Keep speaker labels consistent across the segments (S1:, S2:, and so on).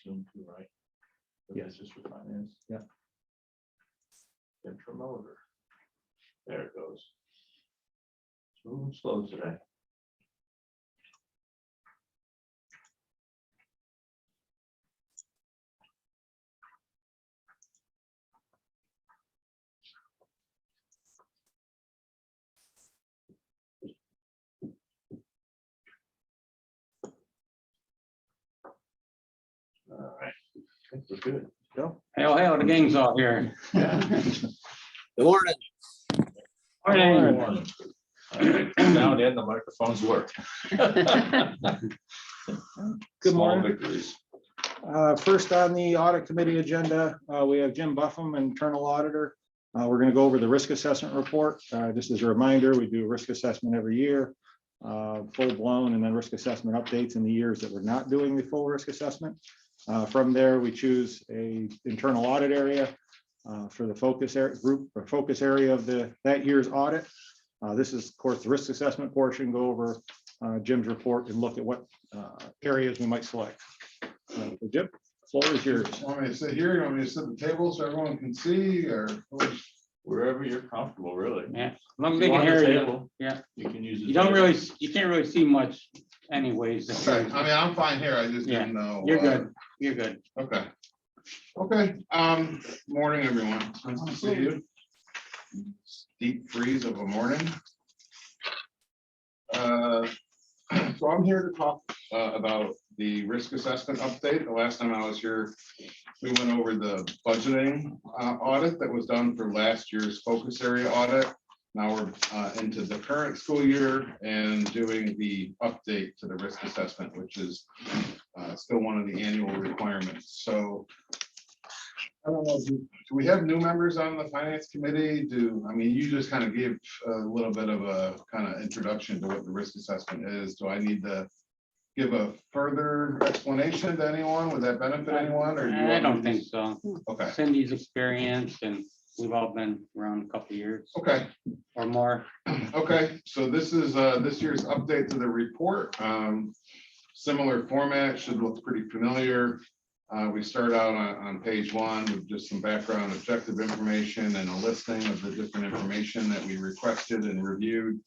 S1: Zoom too, right?
S2: Yes.
S1: Just for finance.
S2: Yeah.
S1: Central motor. There it goes. It's moving slow today. All right. I think we're good. Go.
S3: Hail, hail, the gang's all here.
S1: Yeah.
S4: Good morning.
S3: Morning.
S1: Morning. All right, now and then the microphones work.
S2: Good
S1: Small
S2: morning.
S1: victories.
S2: First on the audit committee agenda, we have Jim Buffum, internal auditor. We're going to go over the risk assessment report. Just as a reminder, we do a risk assessment every year, full blown, and then risk assessment updates in the years that we're not doing the full risk assessment. From there, we choose a internal audit area for the focus area group or focus area of that year's audit. This is, of course, the risk assessment portion. Go over Jim's report and look at what areas we might select. Jim, the floor is yours.
S5: Want me to sit here? You want me to sit at the table so everyone can see, or?
S1: Wherever you're comfortable, really.
S3: Yeah, I'm
S1: You
S3: big
S1: want the
S3: area.
S1: table?
S3: Yeah,
S1: You can use it.
S3: you don't really, you can't really see much anyways.
S5: Okay, I mean, I'm fine here. I just
S3: Yeah,
S5: didn't know.
S3: You're good, you're good.
S5: Okay. Okay, morning, everyone. Nice to see you. Deep freeze of a morning. So I'm here to talk about the risk assessment update. The last time I was here, we went over the budgeting audit that was done for last year's focus area audit. Now we're into the current school year and doing the update to the risk assessment, which is still one of the annual requirements. So I don't know, do we have new members on the finance committee? I mean, you just kind of gave a little bit of a kind of introduction to what the risk assessment is. Do I need to give a further explanation to anyone? Would that benefit anyone? Or do you
S3: I
S5: want
S3: don't
S5: me to
S3: think
S5: just-
S3: so.
S5: Okay,
S3: Cindy's experienced and we've all been around a couple of years
S5: okay,
S3: or more.
S5: okay. So this is this year's update to the report. Similar format, should look pretty familiar. We start out on page 1 with just some background objective information and a listing of the different information that we requested and reviewed.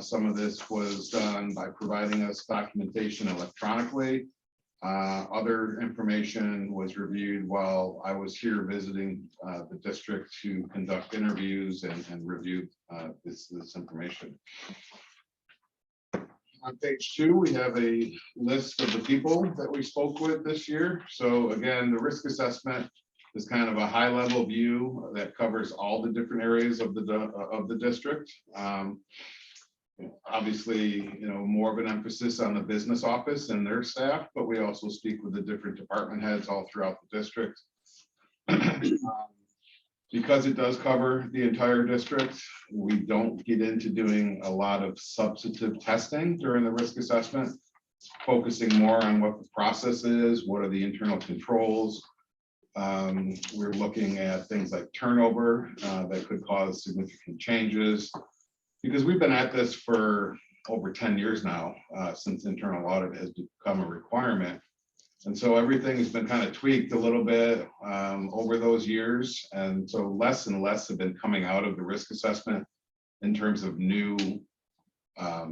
S5: Some of this was done by providing us documentation electronically. Other information was reviewed while I was here visiting the district to conduct interviews and review this information. On page 2, we have a list of the people that we spoke with this year. So again, the risk assessment is kind of a high-level view that covers all the different areas of the district. Obviously, more of an emphasis on the business office and their staff, but we also speak with the different department heads all throughout the district. Because it does cover the entire district, we don't get into doing a lot of substantive testing during the risk assessment, focusing more on what the process is, what are the internal controls. We're looking at things like turnover that could cause significant changes, because we've been at this for over 10 years now, since internal audit has become a requirement. And so everything has been kind of tweaked a little bit over those years. And so less and less have been coming out of the risk assessment in terms of new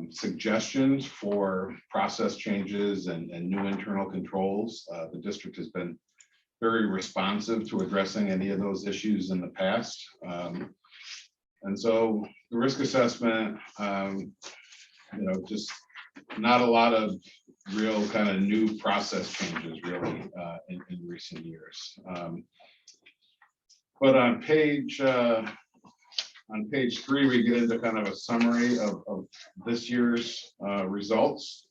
S5: suggestions for process changes and new internal controls. The district has been very responsive to addressing any of those issues in the past. And so the risk assessment, just not a lot of real kind of new process changes really in recent years. But on page 3, we get into kind of a summary of this year's results.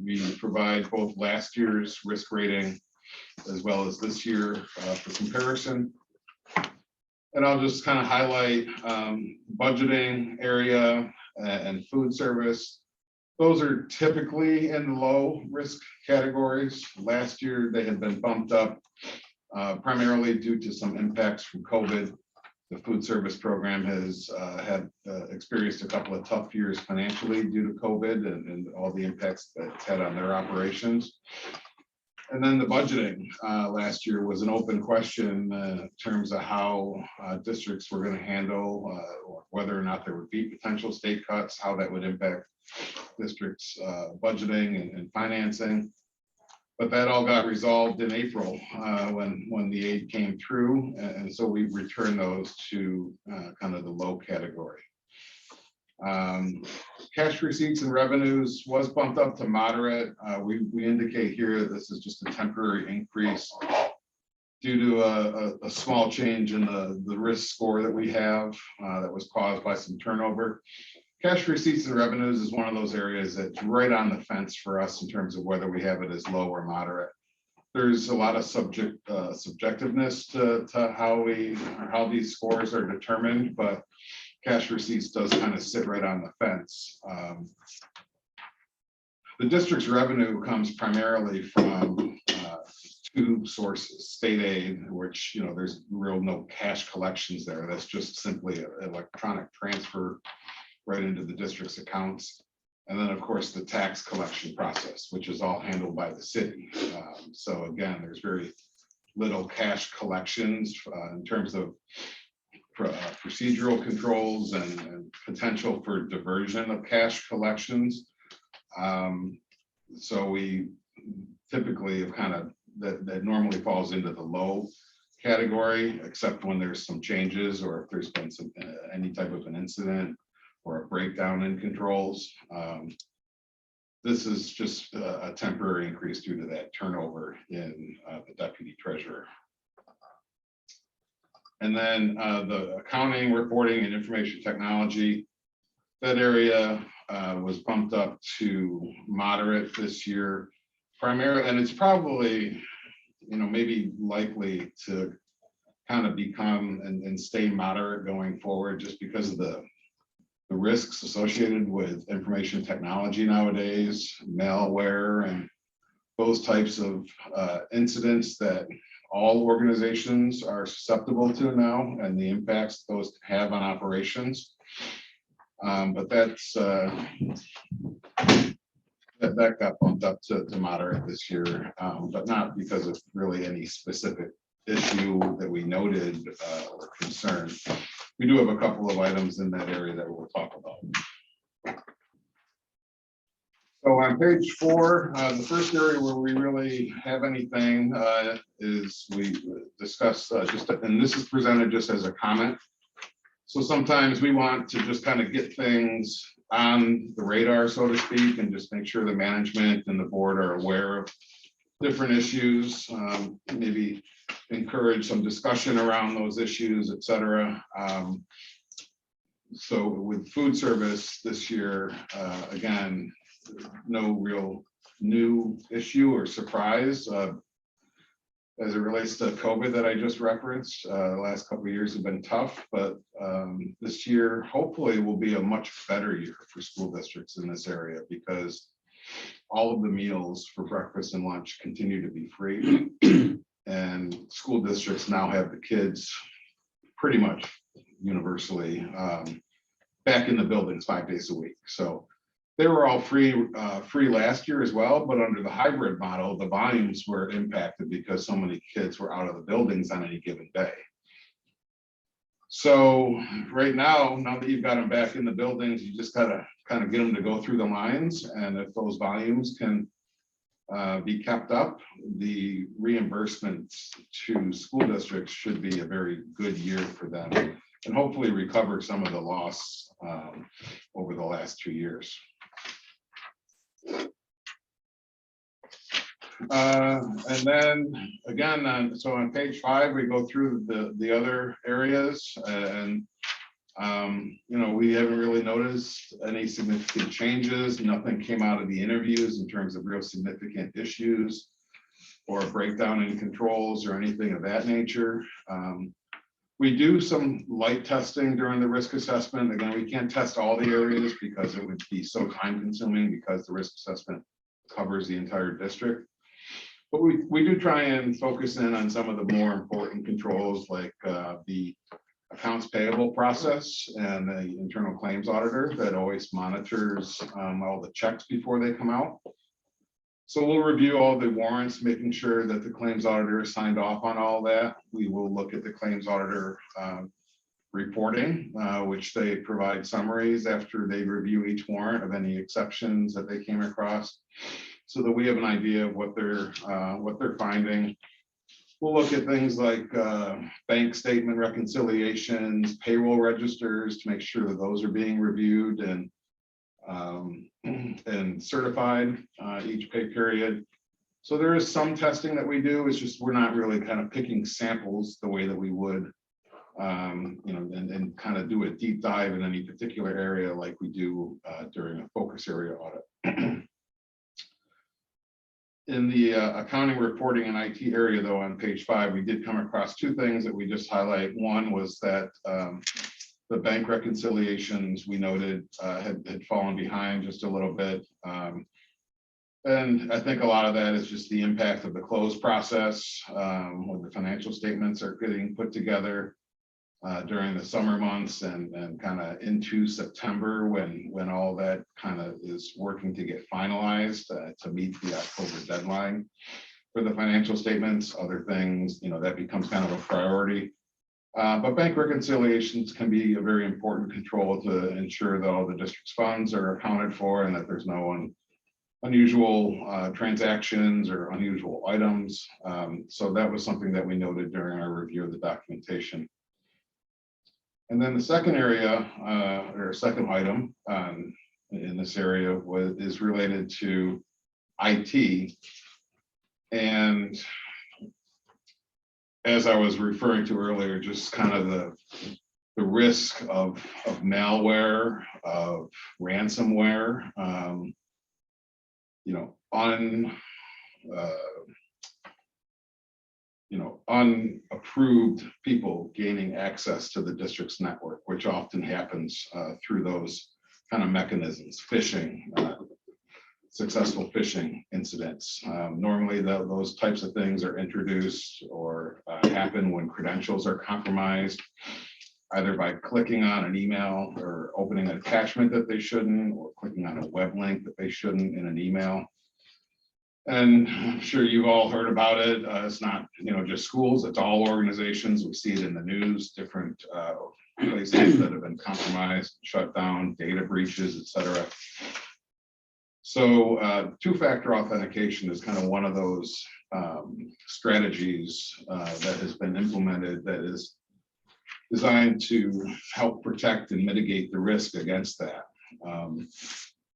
S5: We provide both last year's risk rating as well as this year for comparison. And I'll just kind of highlight budgeting area and food service. Those are typically in the low risk categories. Last year, they had been bumped up primarily due to some impacts from COVID. The food service program has had experienced a couple of tough years financially due to COVID and all the impacts that it's had on their operations. And then the budgeting last year was an open question in terms of how districts were going to handle whether or not there would be potential state cuts, how that would impact districts' budgeting and financing. But that all got resolved in April when the aid came through. And so we returned those to kind of the low category. Cash receipts and revenues was bumped up to moderate. We indicate here that this is just a temporary increase due to a small change in the risk score that we have that was caused by some turnover. Cash receipts and revenues is one of those areas that's right on the fence for us in terms of whether we have it as low or moderate. There's a lot of subjectiveness to how these scores are determined, but cash receipts does kind of sit right on the fence. The district's revenue comes primarily from two sources: state aid, which there's no cash collections there. That's just simply an electronic transfer right into the district's accounts. And then, of course, the tax collection process, which is all handled by the city. So again, there's very little cash collections in terms of procedural controls and potential for diversion of cash collections. So we typically have kind of that normally falls into the low category, except when there's some changes or if there's been any type of an incident or a breakdown in controls. This is just a temporary increase due to that turnover in the deputy treasurer. And then the accounting, reporting, and information technology, that area was bumped up to moderate this year, primarily, and it's probably, maybe likely to kind of become and stay moderate going forward, just because of the risks associated with information technology nowadays, malware, and those types of incidents that all organizations are susceptible to now, and the impacts those have on operations. But that's that got bumped up to moderate this year, but not because of really any specific issue that we noted or concern. We do have a couple of items in that area that we'll talk about. So on page 4, the first area where we really have anything is we discuss and this is presented just as a comment. So sometimes we want to just kind of get things on the radar, so to speak, and just make sure the management and the board are aware of different issues, maybe encourage some discussion around those issues, et cetera. So with food service this year, again, no real new issue or surprise as it relates to COVID that I just referenced. The last couple of years have been tough, but this year hopefully will be a much better year for school districts in this area, because all of the meals for breakfast and lunch continue to be free. And school districts now have the kids pretty much universally back in the buildings 5 days a week. So they were all free last year as well, but under the hybrid model, the volumes were impacted because so many kids were out of the buildings on any given day. So right now that you've got them back in the buildings, you just gotta kind of get them to go through the lines. And if those volumes can be kept up, the reimbursements to school districts should be a very good year for them, and hopefully recover some of the loss over the last 2 years. And then again, so on page 5, we go through the other areas, and we haven't really noticed any significant changes. Nothing came out of the interviews in terms of real significant issues or breakdown in controls or anything of that nature. We do some light testing during the risk assessment. Again, we can't test all the areas because it would be so time consuming because the risk assessment covers the entire district. But we do try and focus in on some of the more important controls like the accounts payable process and the internal claims auditor that always monitors all the checks before they come out. So we'll review all the warrants, making sure that the claims auditor is signed off on all that. We will look at the claims auditor reporting, which they provide summaries after they review each warrant of any exceptions that they came across, so that we have an idea of what they're finding. We'll look at things like bank statement reconciliations, payroll registers to make sure that those are being reviewed and certified each pay period. So there is some testing that we do. It's just we're not really kind of picking samples the way that we would, and kind of do a deep dive in any particular area like we do during a focus area audit. In the accounting, reporting, and IT area, though, on page 5, we did come across two things that we just highlight. One was that the bank reconciliations we noted had fallen behind just a little bit. And I think a lot of that is just the impact of the close process when the financial statements are getting put together during the summer months and kind of into September when all that kind of is working to get finalized to meet the October deadline for the financial statements. Other things, that becomes kind of a priority. But bank reconciliations can be a very important control to ensure that all the district's funds are accounted for and that there's no unusual transactions or unusual items. So that was something that we noted during our review of the documentation. And then the second area, or second item in this area is related to IT. And as I was referring to earlier, just kind of the risk of malware, of ransomware, unapproved people gaining access to the district's network, which often happens through those kind of mechanisms, phishing, successful phishing incidents. Normally those types of things are introduced or happen when credentials are compromised, either by clicking on an email or opening an attachment that they shouldn't, or clicking on a web link that they shouldn't in an email. And I'm sure you've all heard about it. It's not, just schools, it's all organizations. We see it in the news, different places that have been compromised, shut down, data breaches, etc. So two-factor authentication is kind of one of those strategies that has been implemented that is designed to help protect and mitigate the risk against that.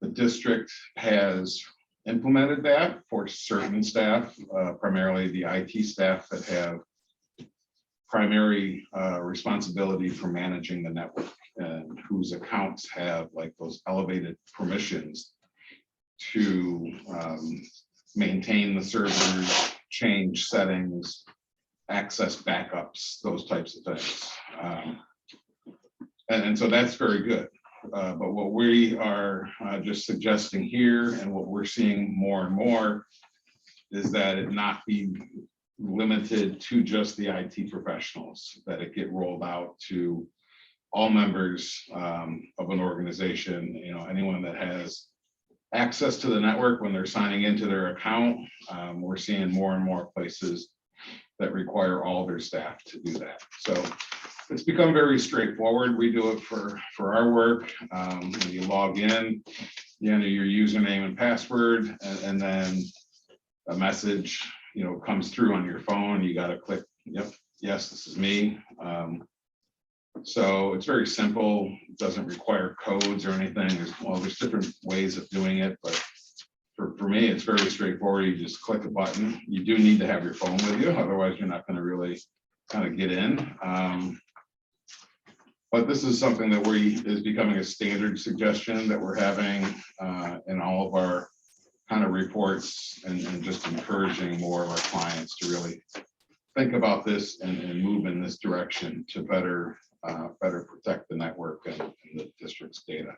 S5: The district has implemented that for certain staff, primarily the IT staff that have primary responsibility for managing the network and whose accounts have like those elevated permissions to maintain the servers, change settings, access backups, those types of things. And so that's very good. But what we are just suggesting here and what we're seeing more and more is that it not be limited to just the IT professionals, that it get rolled out to all members of an organization, anyone that has access to the network when they're signing into their account. We're seeing more and more places that require all their staff to do that. So it's become very straightforward. We do it for our work. When you log in, you enter your username and password, and then a message, comes through on your phone. You got to click, yep, yes, this is me. So it's very simple. It doesn't require codes or anything. There's different ways of doing it, but for me, it's very straightforward. You just click a button. You do need to have your phone with you, otherwise you're not going to really kind of get in. But this is something that is becoming a standard suggestion that we're having in all of our kind of reports, and just encouraging more of our clients to really think about this and move in this direction to better protect the network and the district's data.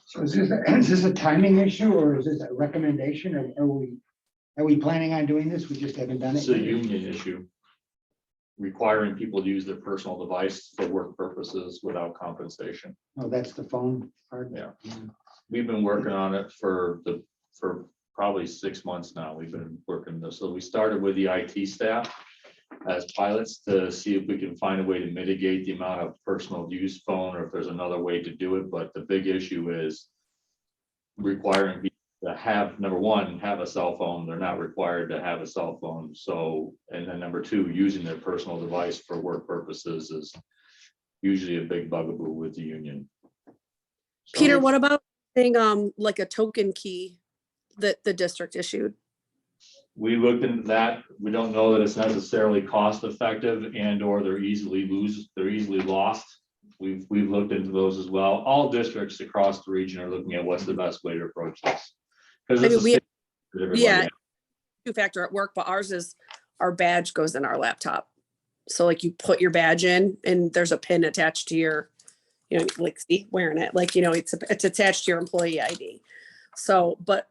S6: So is this a timing issue or is this a recommendation? Or are we planning on doing this? We just haven't done
S1: It's a
S6: it.
S1: union issue. Requiring people to use their personal device for work purposes without compensation.
S6: Oh, that's the phone part.
S1: Yeah. We've been working on it for probably 6 months now. We've been working this. So we started with the IT staff as pilots to see if we can find a way to mitigate the amount of personal use phone, or if there's another way to do it. But the big issue is requiring people to have, number one, have a cell phone. They're not required to have a cell phone. So, and then number two, using their personal device for work purposes is usually a big bugaboo with the union. So-
S7: Peter, what about thing like a token key that the district issued?
S1: We looked into that. We don't know that it's necessarily cost effective and or they're easily lost. We've looked into those as well. All districts across the region are looking at what's the best way to approach this. Because
S7: I mean,
S1: it's
S7: we-
S1: everybody.
S7: yeah. Two-factor at work, but ours is our badge goes in our laptop. So like you put your badge in and there's a pin attached to your, you know, like see wearing it, like, you know, it's attached to your employee ID. So, but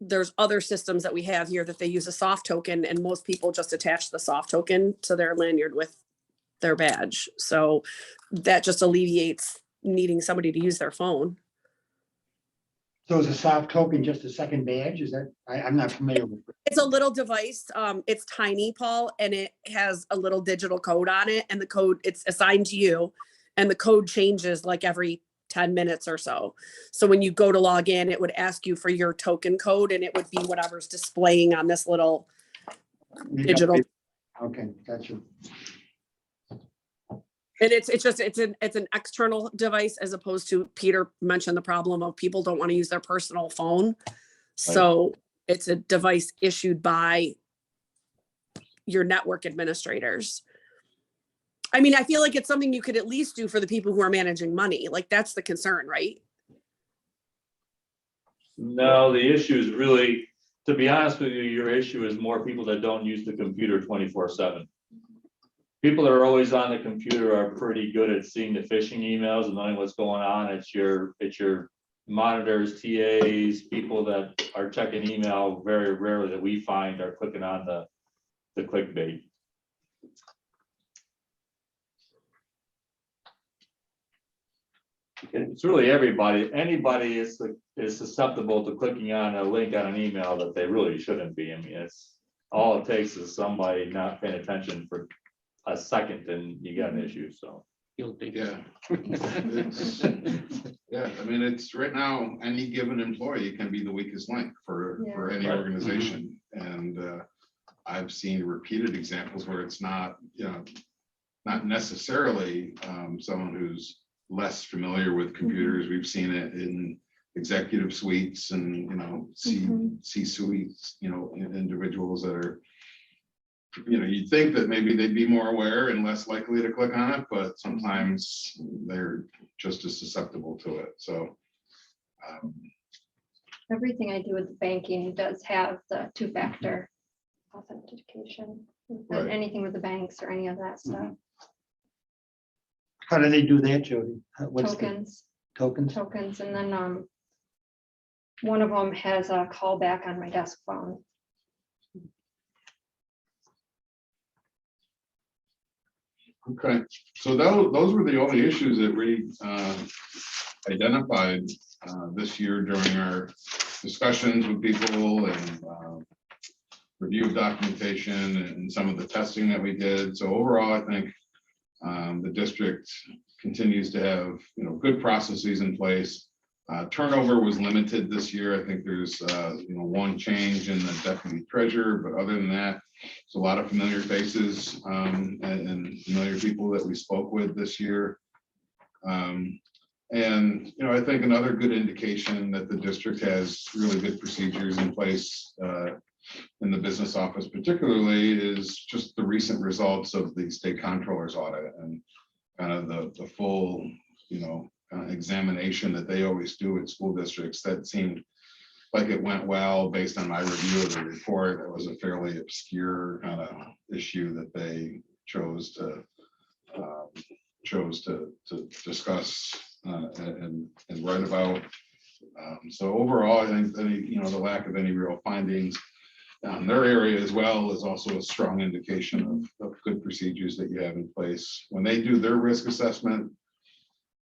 S7: there's other systems that we have here that they use a soft token, and most people just attach the soft token to their lanyard with their badge. So that just alleviates needing somebody to use their phone.
S6: So is a soft token just a second badge? Is that, I'm not familiar with it.
S7: It's a little device. It's tiny, Paul, and it has a little digital code on it, and the code, it's assigned to you, and the code changes like every 10 minutes or so. So when you go to log in, it would ask you for your token code, and it would be whatever's displaying on this little digital.
S6: Okay, gotcha.
S7: And it's an external device, as opposed to, Peter mentioned the problem of people don't want to use their personal phone. So it's a device issued by your network administrators. I mean, I feel like it's something you could at least do for the people who are managing money. Like, that's the concern, right?
S1: No, the issue is really, to be honest with you, your issue is more people that don't use the computer 24/7. People that are always on the computer are pretty good at seeing the phishing emails and knowing what's going on. It's your monitors, TAs, people that are checking email very rarely that we find are clicking on the clickbait. It's really everybody. Anybody is susceptible to clicking on a link on an email that they really shouldn't be. I mean, it's all it takes is somebody not paying attention for a second and you got an issue. So
S3: Guilty.
S5: Yeah. Yeah, I mean, it's right now, any given employee can be the weakest link for any
S1: Right.
S5: organization. And I've seen repeated examples where it's not, you know, not necessarily someone who's less familiar with computers. We've seen it in executive suites and, you know, C suites, you know, individuals that are, you know, you'd think that maybe they'd be more aware and less likely to click on it, but sometimes they're just as susceptible to it. So
S8: everything I do with banking does have the two-factor authentication.
S5: Right.
S8: Anything with the banks or any of that stuff.
S6: How do they do that, Jody? What's the
S8: Tokens,
S6: tokens?
S8: and then one of them has a callback on my desk phone.
S5: okay, so those were the only issues that we identified this year during our discussions with people and review of documentation and some of the testing that we did. So overall, I think the district continues to have, you know, good processes in place. Turnover was limited this year. I think there's you know, one change in the deputy treasurer, but other than that, it's a lot of familiar faces and familiar people that we spoke with this year. And, you know, I think another good indication that the district has really good procedures in place in the business office particularly is just the recent results of the state comptroller's audit and kind of the full, you know, examination that they always do in school districts. That seemed like it went well based on my review of the report. It was a fairly obscure kind of issue that they chose to discuss and write about. So overall, I think the lack of any real findings on their area as well is also a strong indication of good procedures that you have in place. When they do their risk assessment,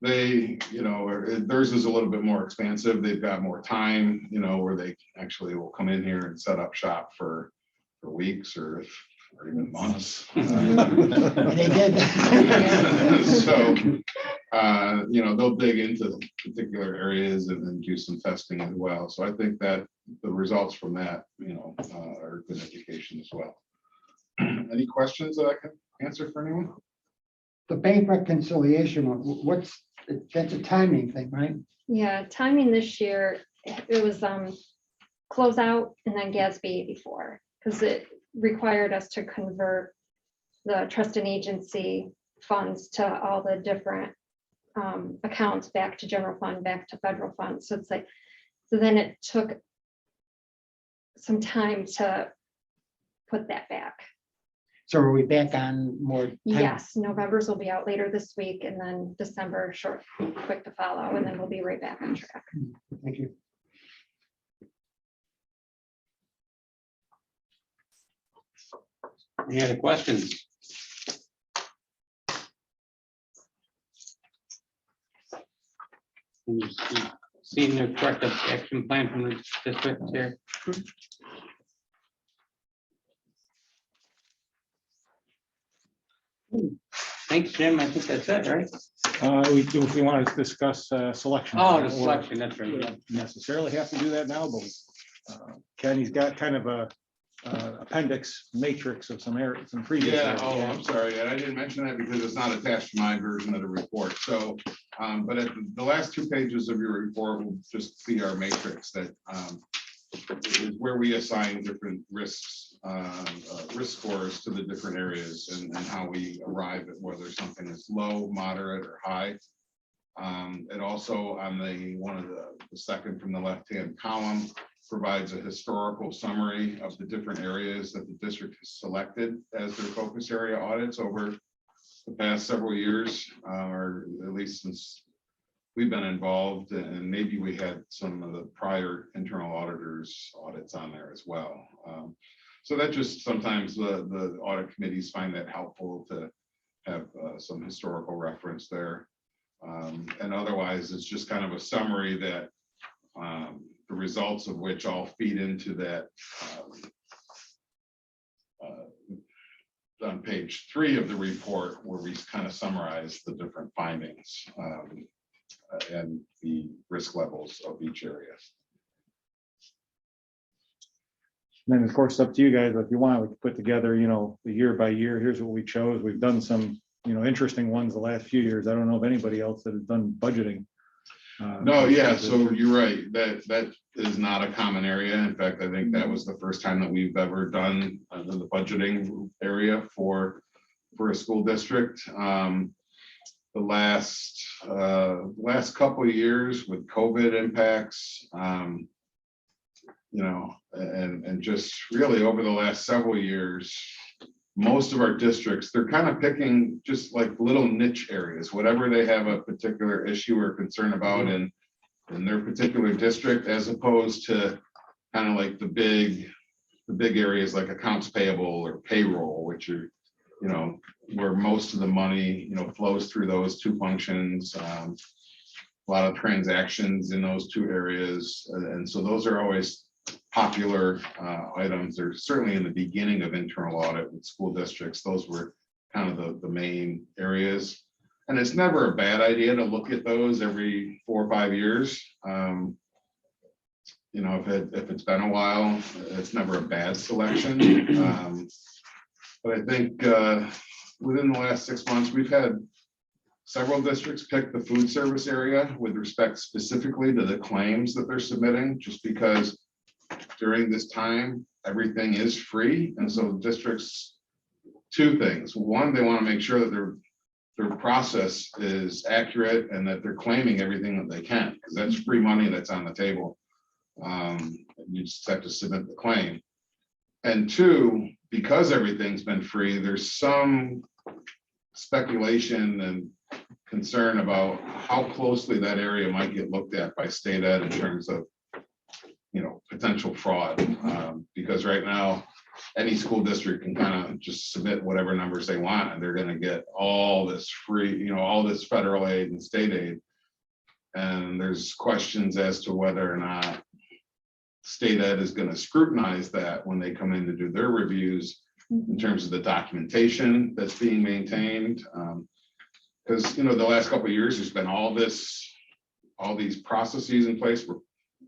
S5: they, theirs is a little bit more expansive. They've got more time, where they actually will come in here and set up shop for weeks or even months.
S6: And they did.
S5: So, they'll dig into particular areas and then do some testing as well. So I think that the results from that, are good indication as well. Any questions that I can answer for anyone?
S6: The bank reconciliation, that's a timing thing, right?
S8: Yeah, timing this year, it was close out and then GASB 84, because it required us to convert the trust and agency funds to all the different accounts, back to general fund, back to federal funds. So it's like, so then it took some time to put that back.
S6: So are we back on more? time?
S8: Yes, November's will be out later this week, and then December quick to follow, and then we'll be right back on track.
S6: Thank you.
S3: Any other questions? Can you see the corrective action plan from the district here? Thanks, Jim. I think that's it, right?
S2: If we want to discuss selection.
S3: Oh, the
S2: or-
S3: selection, that's
S2: We
S3: right.
S2: don't necessarily have to do that now, but Kenny's got kind of a appendix matrix of some areas, some previous.
S5: Yeah,
S2: areas.
S5: I'm sorry, and I didn't mention that because it's not attached to my version of the report. So, but at the last 2 pages of your report will just be our matrix that is where we assign different risks, risk scores to the different areas and how we arrive at whether something is low, moderate, or high. And also on the second from the left-hand column provides a historical summary of the different areas that the district has selected as their focus area audits over the past several years, or at least since we've been involved, and maybe we had some of the prior internal auditors audits on there as well. So that just sometimes the audit committees find that helpful to have some historical reference there. And otherwise, it's just kind of a summary that the results of which all feed into that on page 3 of the report, where we kind of summarize the different findings and the risk levels of each area.
S2: And then, of course, it's up to you guys. If you want, we can put together, the year by year. Here's what we chose. We've done some, interesting ones the last few years. I don't know of anybody else that has done budgeting.
S5: No, yeah, so you're right. That is not a common area. In fact, I think that was the first time that we've ever done the budgeting area for a school district. The last couple of years with COVID impacts, and just really over the last several years, most of our districts, they're kind of picking just like little niche areas, whatever they have a particular issue or concern about in their particular district, as opposed to kind of like the big areas like accounts payable or payroll, which are, where most of the money, flows through those 2 functions. A lot of transactions in those 2 areas. And so those are always popular items. They're certainly in the beginning of internal audit with school districts. Those were kind of the main areas. And it's never a bad idea to look at those every 4 or 5 years. If it's been a while, it's never a bad selection. But I think within the last 6 months, we've had several districts pick the food service area with respect specifically to the claims that they're submitting, just because during this time, everything is free. And so districts, 2 things. One, they want to make sure that their process is accurate and that they're claiming everything that they can, because that's free money that's on the table. You just have to submit the claim. And two, because everything's been free, there's some speculation and concern about how closely that area might get looked at by state ed in terms of, potential fraud. Because right now, any school district can kind of just submit whatever numbers they want, and they're going to get all this free, all this federal aid and state aid. And there's questions as to whether or not state ed is going to scrutinize that when they come in to do their reviews in terms of the documentation that's being maintained. Because, the last couple of years, there's been all these processes in place where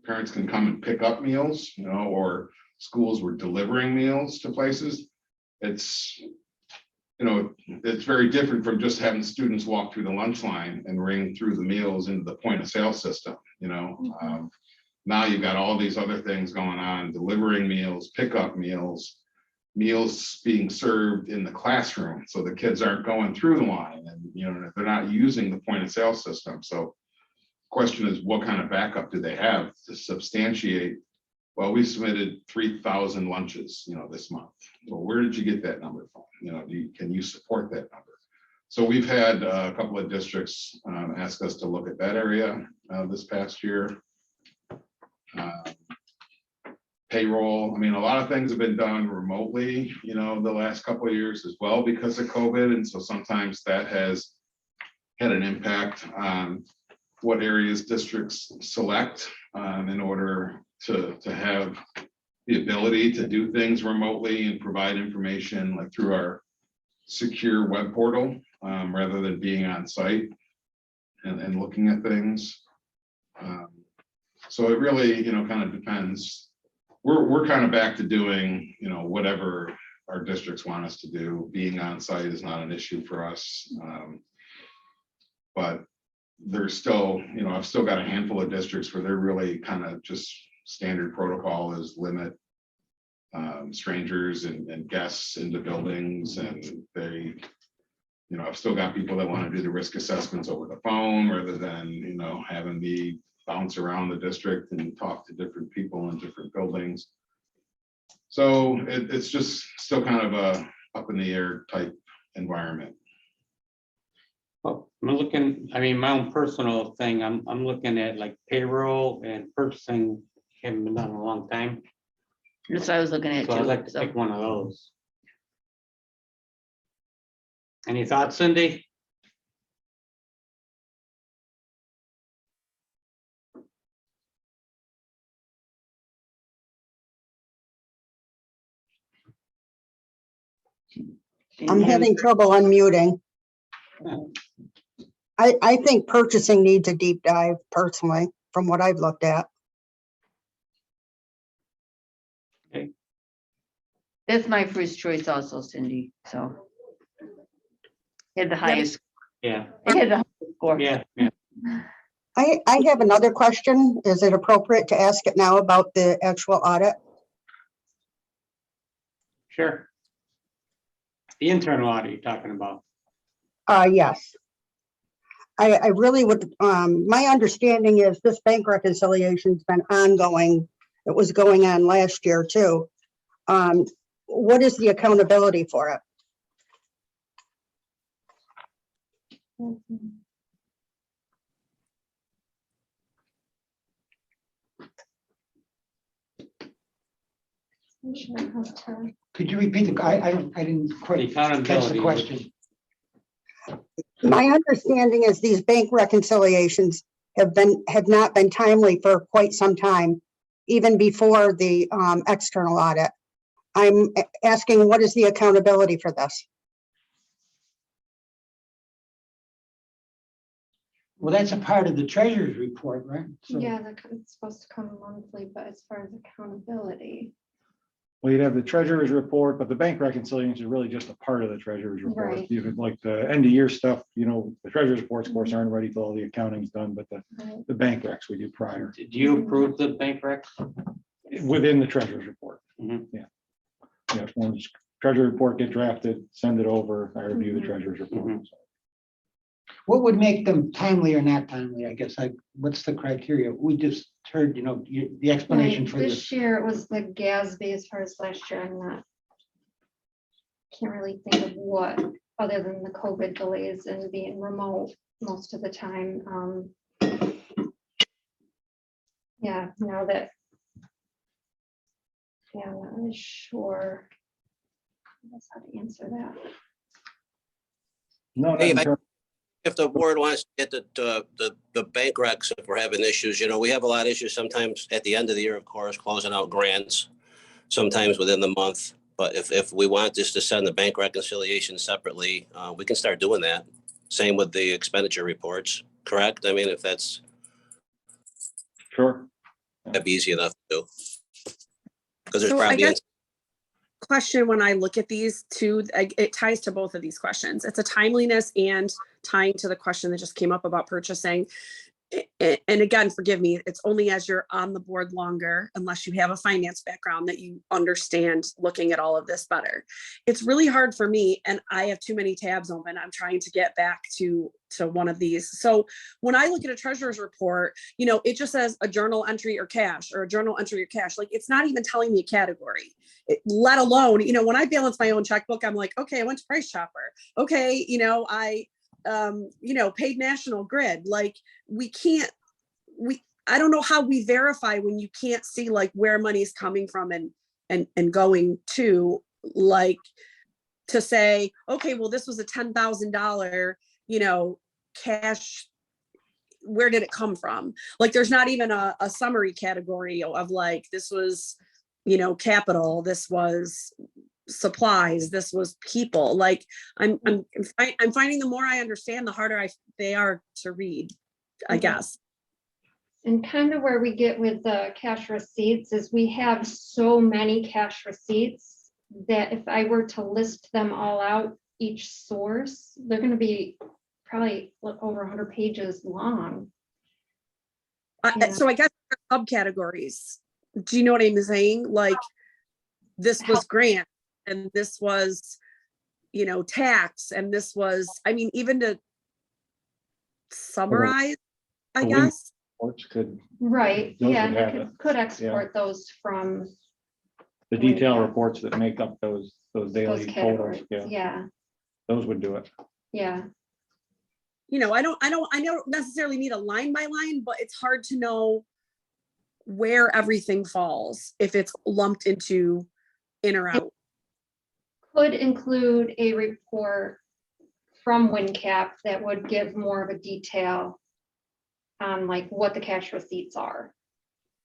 S5: parents can come and pick up meals, or schools were delivering meals to places. It's very different from just having students walk through the lunch line and ring through the meals into the point of sale system. Now you've got all these other things going on, delivering meals, pick up meals being served in the classroom. So the kids aren't going through the line, and they're not using the point of sale system. So question is, what kind of backup do they have to substantiate? Well, we submitted 3,000 lunches, this month. Well, where did you get that number from? Can you support that number? So we've had a couple of districts ask us to look at that area this past year. Payroll. A lot of things have been done remotely, the last couple of years as well because of COVID. And so sometimes that has had an impact on what areas districts select in order to have the ability to do things remotely and provide information like through our secure web portal rather than being on site and looking at things. So it really, kind of depends. We're kind of back to doing, whatever our districts want us to do. Being on site is not an issue for us. But there's still, I've still got a handful of districts where they're really kind of just standard protocol is limit strangers and guests into buildings, and they, I've still got people that want to do the risk assessments over the phone rather than, having me bounce around the district and talk to different people in different buildings. So it's just still kind of a up in the air type environment.
S3: Well, I'm looking, my own personal thing, I'm looking at like payroll and purchasing, haven't been done in a long time.
S9: That's what I was looking at
S3: So I'd like
S9: too.
S3: to pick one of those. Any thoughts, Cindy?
S10: I'm having trouble unmuting. I think purchasing needs a deep dive personally, from what I've looked at.
S9: That's my first choice also, Cindy, so. Had the highest,
S3: Yeah,
S9: it had the highest score.
S3: yeah.
S10: I have another question. Is it appropriate to ask it now about the actual audit?
S3: Sure. The internal audit you're talking about.
S10: Yes. I really would, my understanding is this bank reconciliation's been ongoing. It was going on last year too. What is the accountability for it?
S6: Could you repeat the, I didn't
S3: The
S6: quite catch
S3: accountability.
S6: the question.
S10: My understanding is these bank reconciliations have not been timely for quite some time, even before the external audit. I'm asking, what is the accountability for this?
S6: Well, that's a part of the treasurer's report, right? So-
S8: Yeah, it's supposed to come monthly, but as far as accountability.
S2: Well, you'd have the treasurer's report, but the bank reconciliation is really just a part of the treasurer's report.
S8: Right.
S2: You could like the end of year stuff, the treasurer's reports, of course, aren't ready till all the accounting's done, but the bank recs we do prior
S3: Did you approve the bank recs?
S2: within the treasurer's report.
S3: Mhm.
S2: Yeah. Yeah, once treasurer report get drafted, send it over, I review the treasurer's report.
S3: Mhm.
S6: What would make them timely or not timely? I guess what's the criteria? We just heard, the explanation
S8: Right,
S6: for this.
S8: this year it was the GASB as far as last year. Can't really think of what, other than the COVID delays and being remote most of the time. Yeah, now that. Yeah, I'm not really sure. That's how to answer that.
S2: No, not
S4: Dave,
S2: in terms-
S4: If the board wants to get the bank recs, if we're having issues, we have a lot of issues sometimes at the end of the year, of course, closing out grants, sometimes within the month. But if we want just to send the bank reconciliation separately, we can start doing that. Same with the expenditure reports, correct? I mean, if that's,
S2: Sure.
S4: that'd be easy enough to do. Because there's
S7: So I
S4: probably,
S7: guess question when I look at these two, it ties to both of these questions. It's a timeliness and tying to the question that just came up about purchasing. And again, forgive me, it's only as you're on the board longer, unless you have a finance background, that you understand looking at all of this better. It's really hard for me, and I have too many tabs open. I'm trying to get back to one of these. So when I look at a treasurer's report, it just says a journal entry or cash, or a journal entry or cash. Like, it's not even telling me a category, let alone, when I balance my own checkbook, I'm like, okay, I went to Price Chopper. Okay, I paid National Grid. Like, I don't know how we verify when you can't see like where money's coming from and going to, like, to say, okay, well, this was a $10,000, cash. Where did it come from? Like, there's not even a summary category of like, this was, capital, this was supplies, this was people. Like, I'm finding the more I understand, the harder they are to read, I guess.
S8: And kind of where we get with the cash receipts is we have so many cash receipts that if I were to list them all out, each source, they're going to be probably over 100 pages long. Yeah.
S7: So I guess subcategories. Do you know what I'm saying? Like, this was grant, and this was, tax, and this was, even to summarize, I
S2: the
S7: guess.
S2: Reports could,
S8: Right,
S2: Those
S8: yeah,
S2: would
S8: and
S2: have
S8: I
S2: it.
S8: could export those from
S2: the detail reports that make up those
S8: those
S2: daily
S8: categories.
S2: totals,
S8: Yeah,
S2: those would do it.
S8: yeah.
S7: I don't necessarily need a line by line, but it's hard to know where everything falls, if it's lumped into in or out.
S8: Could include a report from WinCap that would give more of a detail on like what the cash receipts are.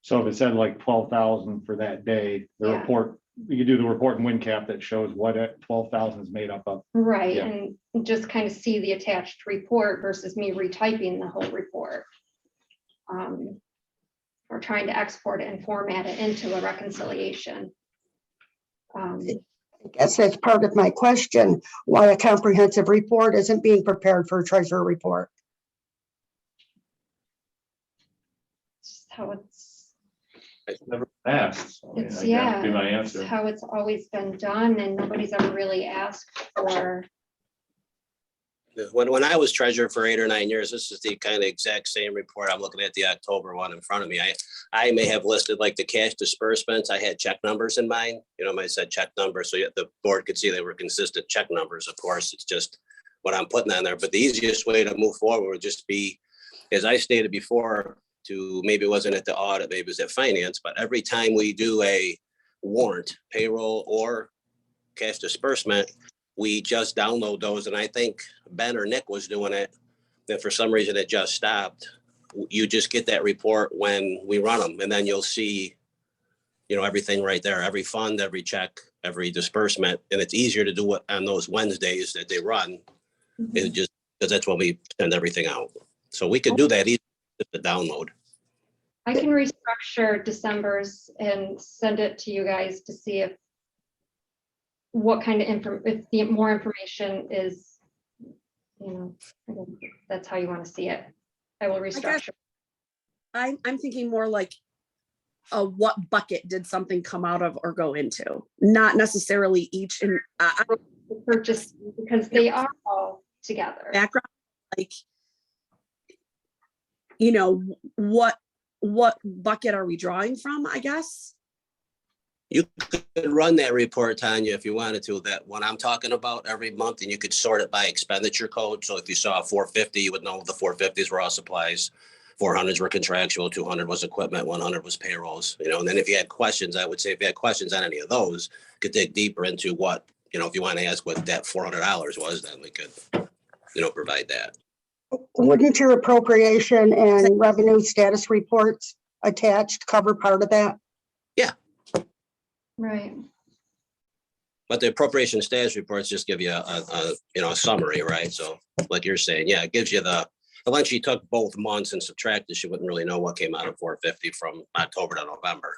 S2: So if it said like 12,000 for that day, the
S8: Yeah.
S2: report, you could do the report in WinCap that shows what 12,000 is made up of.
S8: Right,
S2: Yeah.
S8: and just kind of see the attached report versus me retyping the whole report. Or trying to export it and format it into a reconciliation.
S10: I guess that's part of my question, why a comprehensive report isn't being prepared for a treasurer report.
S8: Just how it's,
S1: It's never been asked. So, I mean,
S8: it's,
S1: that
S8: yeah,
S1: would be my
S8: it's
S1: answer.
S8: how it's always been done, and nobody's ever really asked for.
S4: when I was treasurer for 8 or 9 years, this is the kind of exact same report. I'm looking at the October one in front of me. I may have listed like the cash disbursements. I had check numbers in mind. I said check numbers, so the board could see they were consistent check numbers. Of course, it's just what I'm putting on there. But the easiest way to move forward would just be, as I stated before, to maybe it wasn't at the audit, maybe it was at finance, but every time we do a warrant, payroll or cash disbursement, we just download those. And I think Ben or Nick was doing it. Then for some reason it just stopped. You just get that report when we run them, and then you'll see, everything right there, every fund, every check, every disbursement. And it's easier to do it on those Wednesdays that they run. It just, because that's when we send everything out. So we could do that easy to download.
S8: I can restructure December's and send it to you guys to see if what kind of if the more information is, that's how you want to see it. I will restructure.
S7: I'm thinking more like, what bucket did something come out of or go into? Not necessarily each and
S8: Purchase, because they are all together.
S7: background, like, what what bucket are we drawing from, I guess?
S4: You could run that report, Tanya, if you wanted to, that one I'm talking about every month, and you could sort it by expenditure code. So if you saw 450, you would know the 450s were all supplies, 400s were contractual, 200 was equipment, 100 was payrolls, you know. And then if you had questions, I would say if you had questions on any of those, could dig deeper into what, you know, if you want to ask what that $400 was, then we could, you know, provide that.
S10: Wouldn't your appropriation and revenue status reports attached cover part of that?
S8: Right.
S4: But the appropriation status reports just give you a you know, a summary, right? So like you're saying, yeah, it gives you unless she took both months and subtracted, she wouldn't really know what came out of 450 from October to November.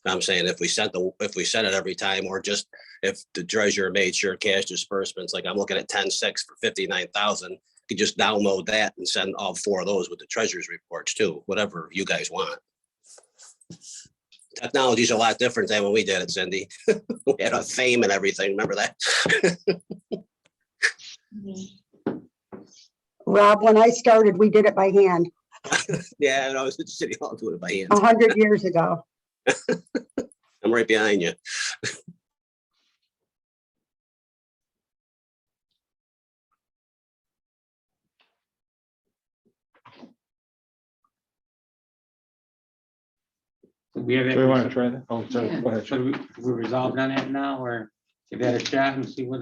S4: I'm saying if we set it every time, or just if the treasurer made sure cash disbursements, like I'm looking at 10-6 for 59,000, you could just download that and send all 4 of those with the treasurer's reports too, whatever you guys want. Technology's a lot different than when we did it, Cindy. We had a fame and everything. Remember that?
S10: Rob, when I started, we did it by hand
S4: Yeah, and I was at City Hall doing it by hand.
S10: 100 years ago.
S4: I'm right behind you.
S3: We have
S2: Do we want to
S3: it.
S2: try that? Oh, sorry, go ahead.
S3: So we resolved on that now, or give that a shot and see what,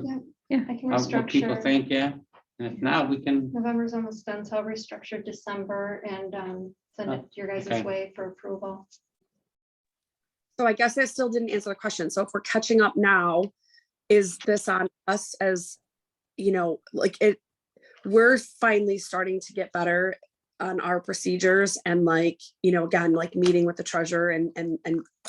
S8: Yeah. I can
S3: what people
S8: restructure.
S3: think, yeah? And if not, we can,
S8: November's almost done, so I'll restructure December and send it your guys'
S3: okay.
S8: way for approval.
S7: So I guess I still didn't answer the question. So if we're catching up now, is this on us as, you know, like we're finally starting to get better on our procedures and like, you know, again, like meeting with the treasurer and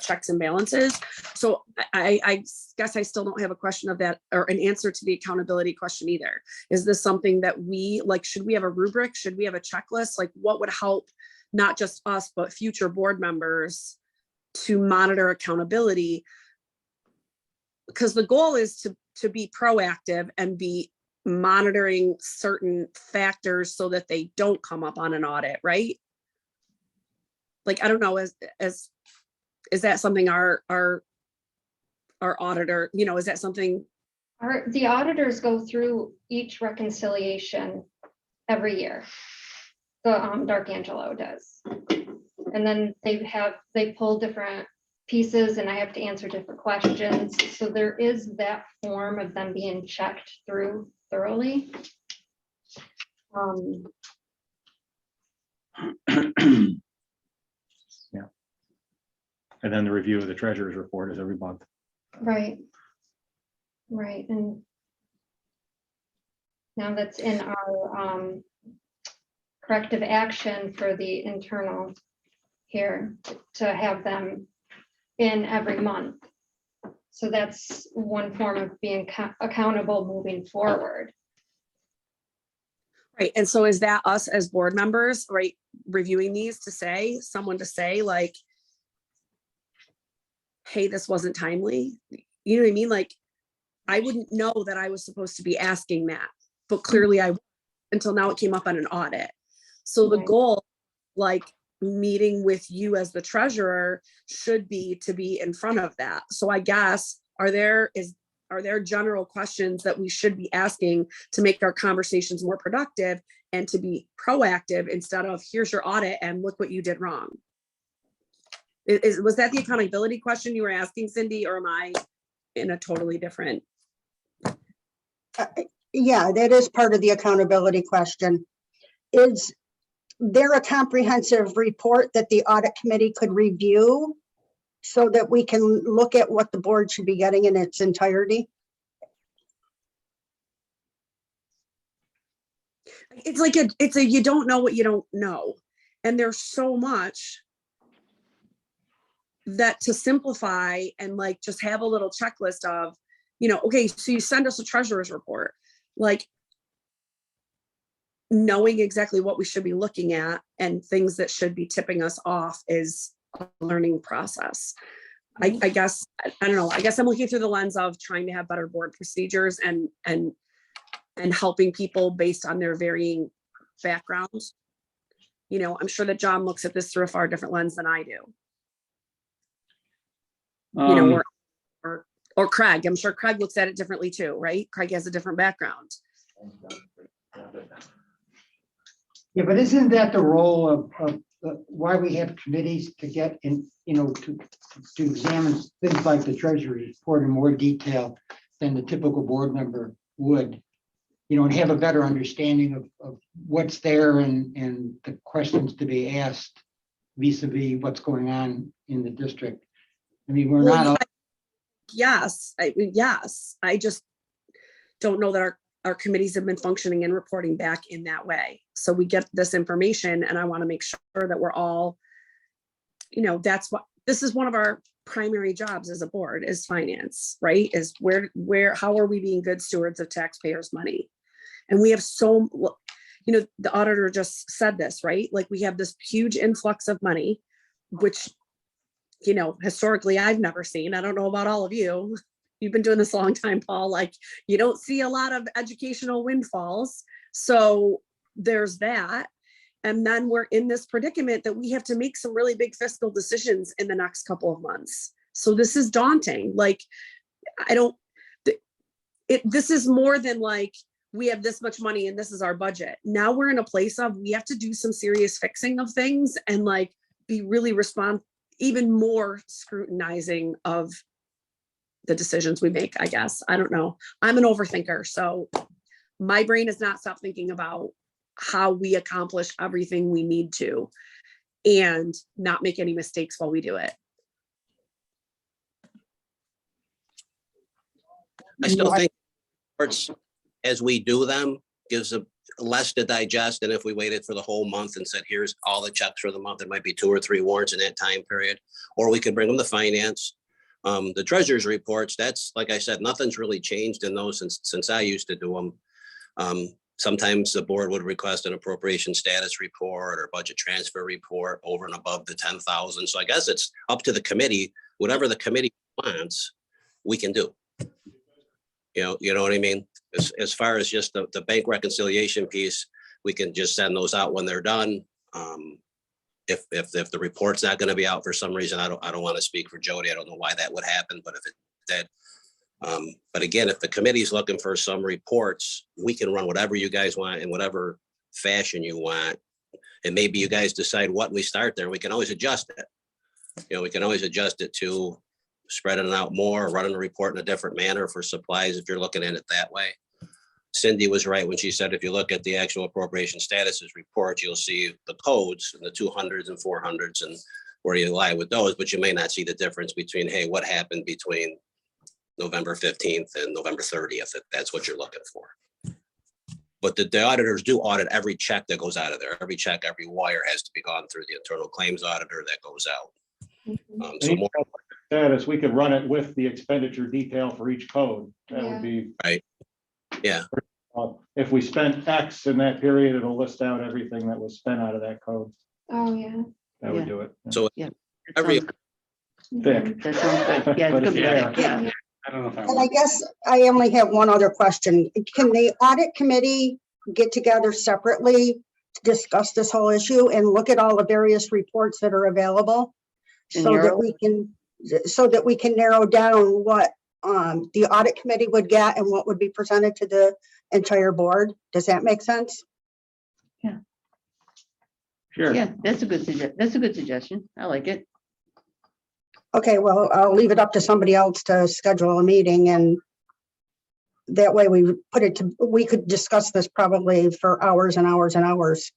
S7: checks and balances. So I guess I still don't have a question of that or an answer to the accountability question either. Is this something that we like, should we have a rubric? Should we have a checklist? Like what would help not just us, but future board members to monitor accountability? Because the goal is to be proactive and be monitoring certain factors so that they don't come up on an audit, right? Like, I don't know, is that something our auditor, you know, is that something?
S8: The auditors go through each reconciliation every year. The Dark Angelo does. And then they pull different pieces and I have to answer different questions. So there is that form of them being checked through thoroughly.
S2: Yeah. And then the review of the treasurer's report is every month.
S8: Right. Right. And now that's in our corrective action for the internal here to have them in every month. So that's one form of being accountable moving forward.
S7: Right. And so is that us as board members, right, reviewing these to say, someone to say like, hey, this wasn't timely? You know what I mean? Like, I wouldn't know that I was supposed to be asking that, but clearly I until now it came up on an audit. So the
S8: Right.
S7: goal, like meeting with you as the treasurer, should be to be in front of that. So I guess, are there general questions that we should be asking to make our conversations more productive and to be proactive instead of here's your audit and look what you did wrong? Was that the accountability question you were asking, Cindy, or am I in a totally different?
S10: Yeah, that is part of the accountability question. Is there a comprehensive report that the audit committee could review so that we can look at what the board should be getting in its entirety?
S7: It's like it's a you don't know what you don't know. And there's so much that to simplify and like just have a little checklist of, you know, okay, so you send us a treasurer's report, like knowing exactly what we should be looking at and things that should be tipping us off is a learning process. I guess, I don't know, I guess I'm looking through the lens of trying to have better board procedures and helping people based on their varying backgrounds. You know, I'm sure that John looks at this through a far different lens than I do. You know, or Craig, I'm sure Craig looks at it differently too, right? Craig has a different background.
S6: Yeah, but isn't that the role of why we have committees to get in, you know, to examine things like the treasury report in more detail than the typical board member would, you know, and have a better understanding of what's there and the questions to be asked vis-a-vis what's going on in the district. I mean, we're
S7: Well,
S6: not.
S7: yes, yes. I just don't know that our committees have been functioning and reporting back in that way. So we get this information and I want to make sure that we're all, you know, that's what, this is one of our primary jobs as a board is finance, right? Is how are we being good stewards of taxpayers' money? And we have so, you know, the auditor just said this, right? Like we have this huge influx of money, which, you know, historically I've never seen. I don't know about all of you. You've been doing this a long time, Paul. Like you don't see a lot of educational windfalls. So there's that. And then we're in this predicament that we have to make some really big fiscal decisions in the next couple of months. So this is daunting. Like, this is more than like, we have this much money and this is our budget. Now we're in a place of, we have to do some serious fixing of things and like be really even more scrutinizing of the decisions we make, I guess. I don't know. I'm an overthinker. So my brain has not stopped thinking about how we accomplish everything we need to and not make any mistakes while we do it.
S4: I still think reports, as we do them, gives a less to digest than if we waited for the whole month and said, here's all the checks for the month. There might be 2 or 3 warrants in that time period, or we could bring them to finance. The treasurer's reports, that's, like I said, nothing's really changed in those since I used to do them. Sometimes the board would request an appropriation status report or budget transfer report over and above the 10,000. So I guess it's up to the committee, whatever the committee wants, we can do. You know what I mean? As far as just the bank reconciliation piece, we can just send those out when they're done. If the report's not going to be out for some reason, I don't want to speak for Jody. I don't know why that would happen, but if it did. But again, if the committee's looking for some reports, we can run whatever you guys want in whatever fashion you want. And maybe you guys decide what we start there. We can always adjust it. You know, we can always adjust it to spreading it out more, running a report in a different manner for supplies if you're looking at it that way. Cindy was right when she said, if you look at the actual appropriation statuses report, you'll see the codes and the 200s and 400s and where you lie with those, but you may not see the difference between, hey, what happened between November 15th and November 30th, if that's what you're looking for. But the auditors do audit every check that goes out of there. Every check, every wire has to be gone through the internal claims auditor that goes out. So more
S2: status, we could run it with the expenditure detail for each code. That would be
S4: right. Yeah.
S2: If we spent X in that period, it'll list out everything that was spent out of that code.
S8: Oh, yeah.
S2: That would do it.
S4: So
S9: That
S4: every
S9: sounds-
S2: Thick.
S9: that sounds good. Yeah,
S2: But
S9: it's
S2: it's
S9: good.
S2: there.
S9: Yeah.
S3: I don't know if I
S10: And I
S3: want.
S10: guess I only have one other question. Can the audit committee get together separately to discuss this whole issue and look at all the various reports that are available?
S9: And
S10: So that
S9: narrow-
S10: we can narrow down what the audit committee would get and what would be presented to the entire board. Does that make sense?
S2: Sure.
S9: Yeah, that's a good suggestion. I like it.
S10: Okay, well, I'll leave it up to somebody else to schedule a meeting and that way we could discuss this probably for hours and hours and hours.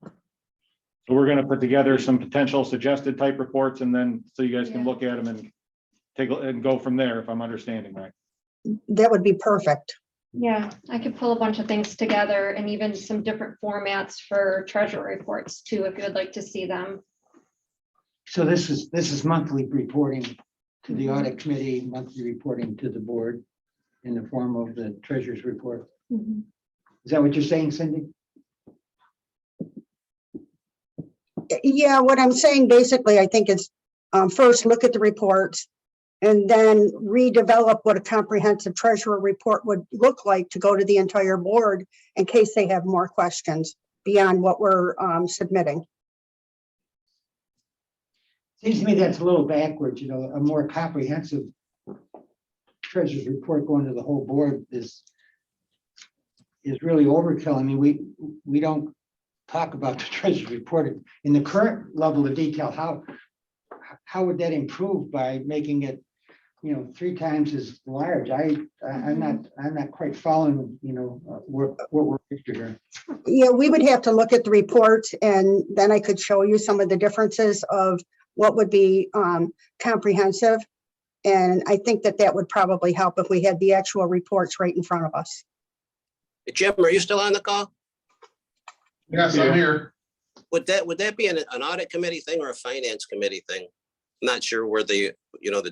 S2: So we're going to put together some potential suggested type reports and then so you guys can look at them and and go from there, if I'm understanding right.
S10: That would be perfect.
S8: Yeah, I could pull a bunch of things together and even some different formats for treasurer reports too, if you would like to see them.
S6: So this is monthly reporting to the audit committee, monthly reporting to the board in the form of the treasurer's report. Is that what you're saying, Cindy?
S10: Yeah, what I'm saying basically, I think is first look at the reports and then redevelop what a comprehensive treasurer report would look like to go to the entire board in case they have more questions. beyond what we're submitting.
S6: Seems to me that's a little backwards, you know, a more comprehensive treasurer's report going to the whole board is really overkill. I mean, we don't talk about the treasurer's report in the current level of detail. How would that improve by making it, you know, 3 times as large? I'm not quite following, you know, what we're after here.
S10: Yeah, we would have to look at the report and then I could show you some of the differences of what would be comprehensive. And I think that would probably help if we had the actual reports right in front of us.
S4: Jim, are you still on the call?
S5: Yes, I'm here.
S4: Would that be an audit committee thing or a finance committee thing? I'm not sure where the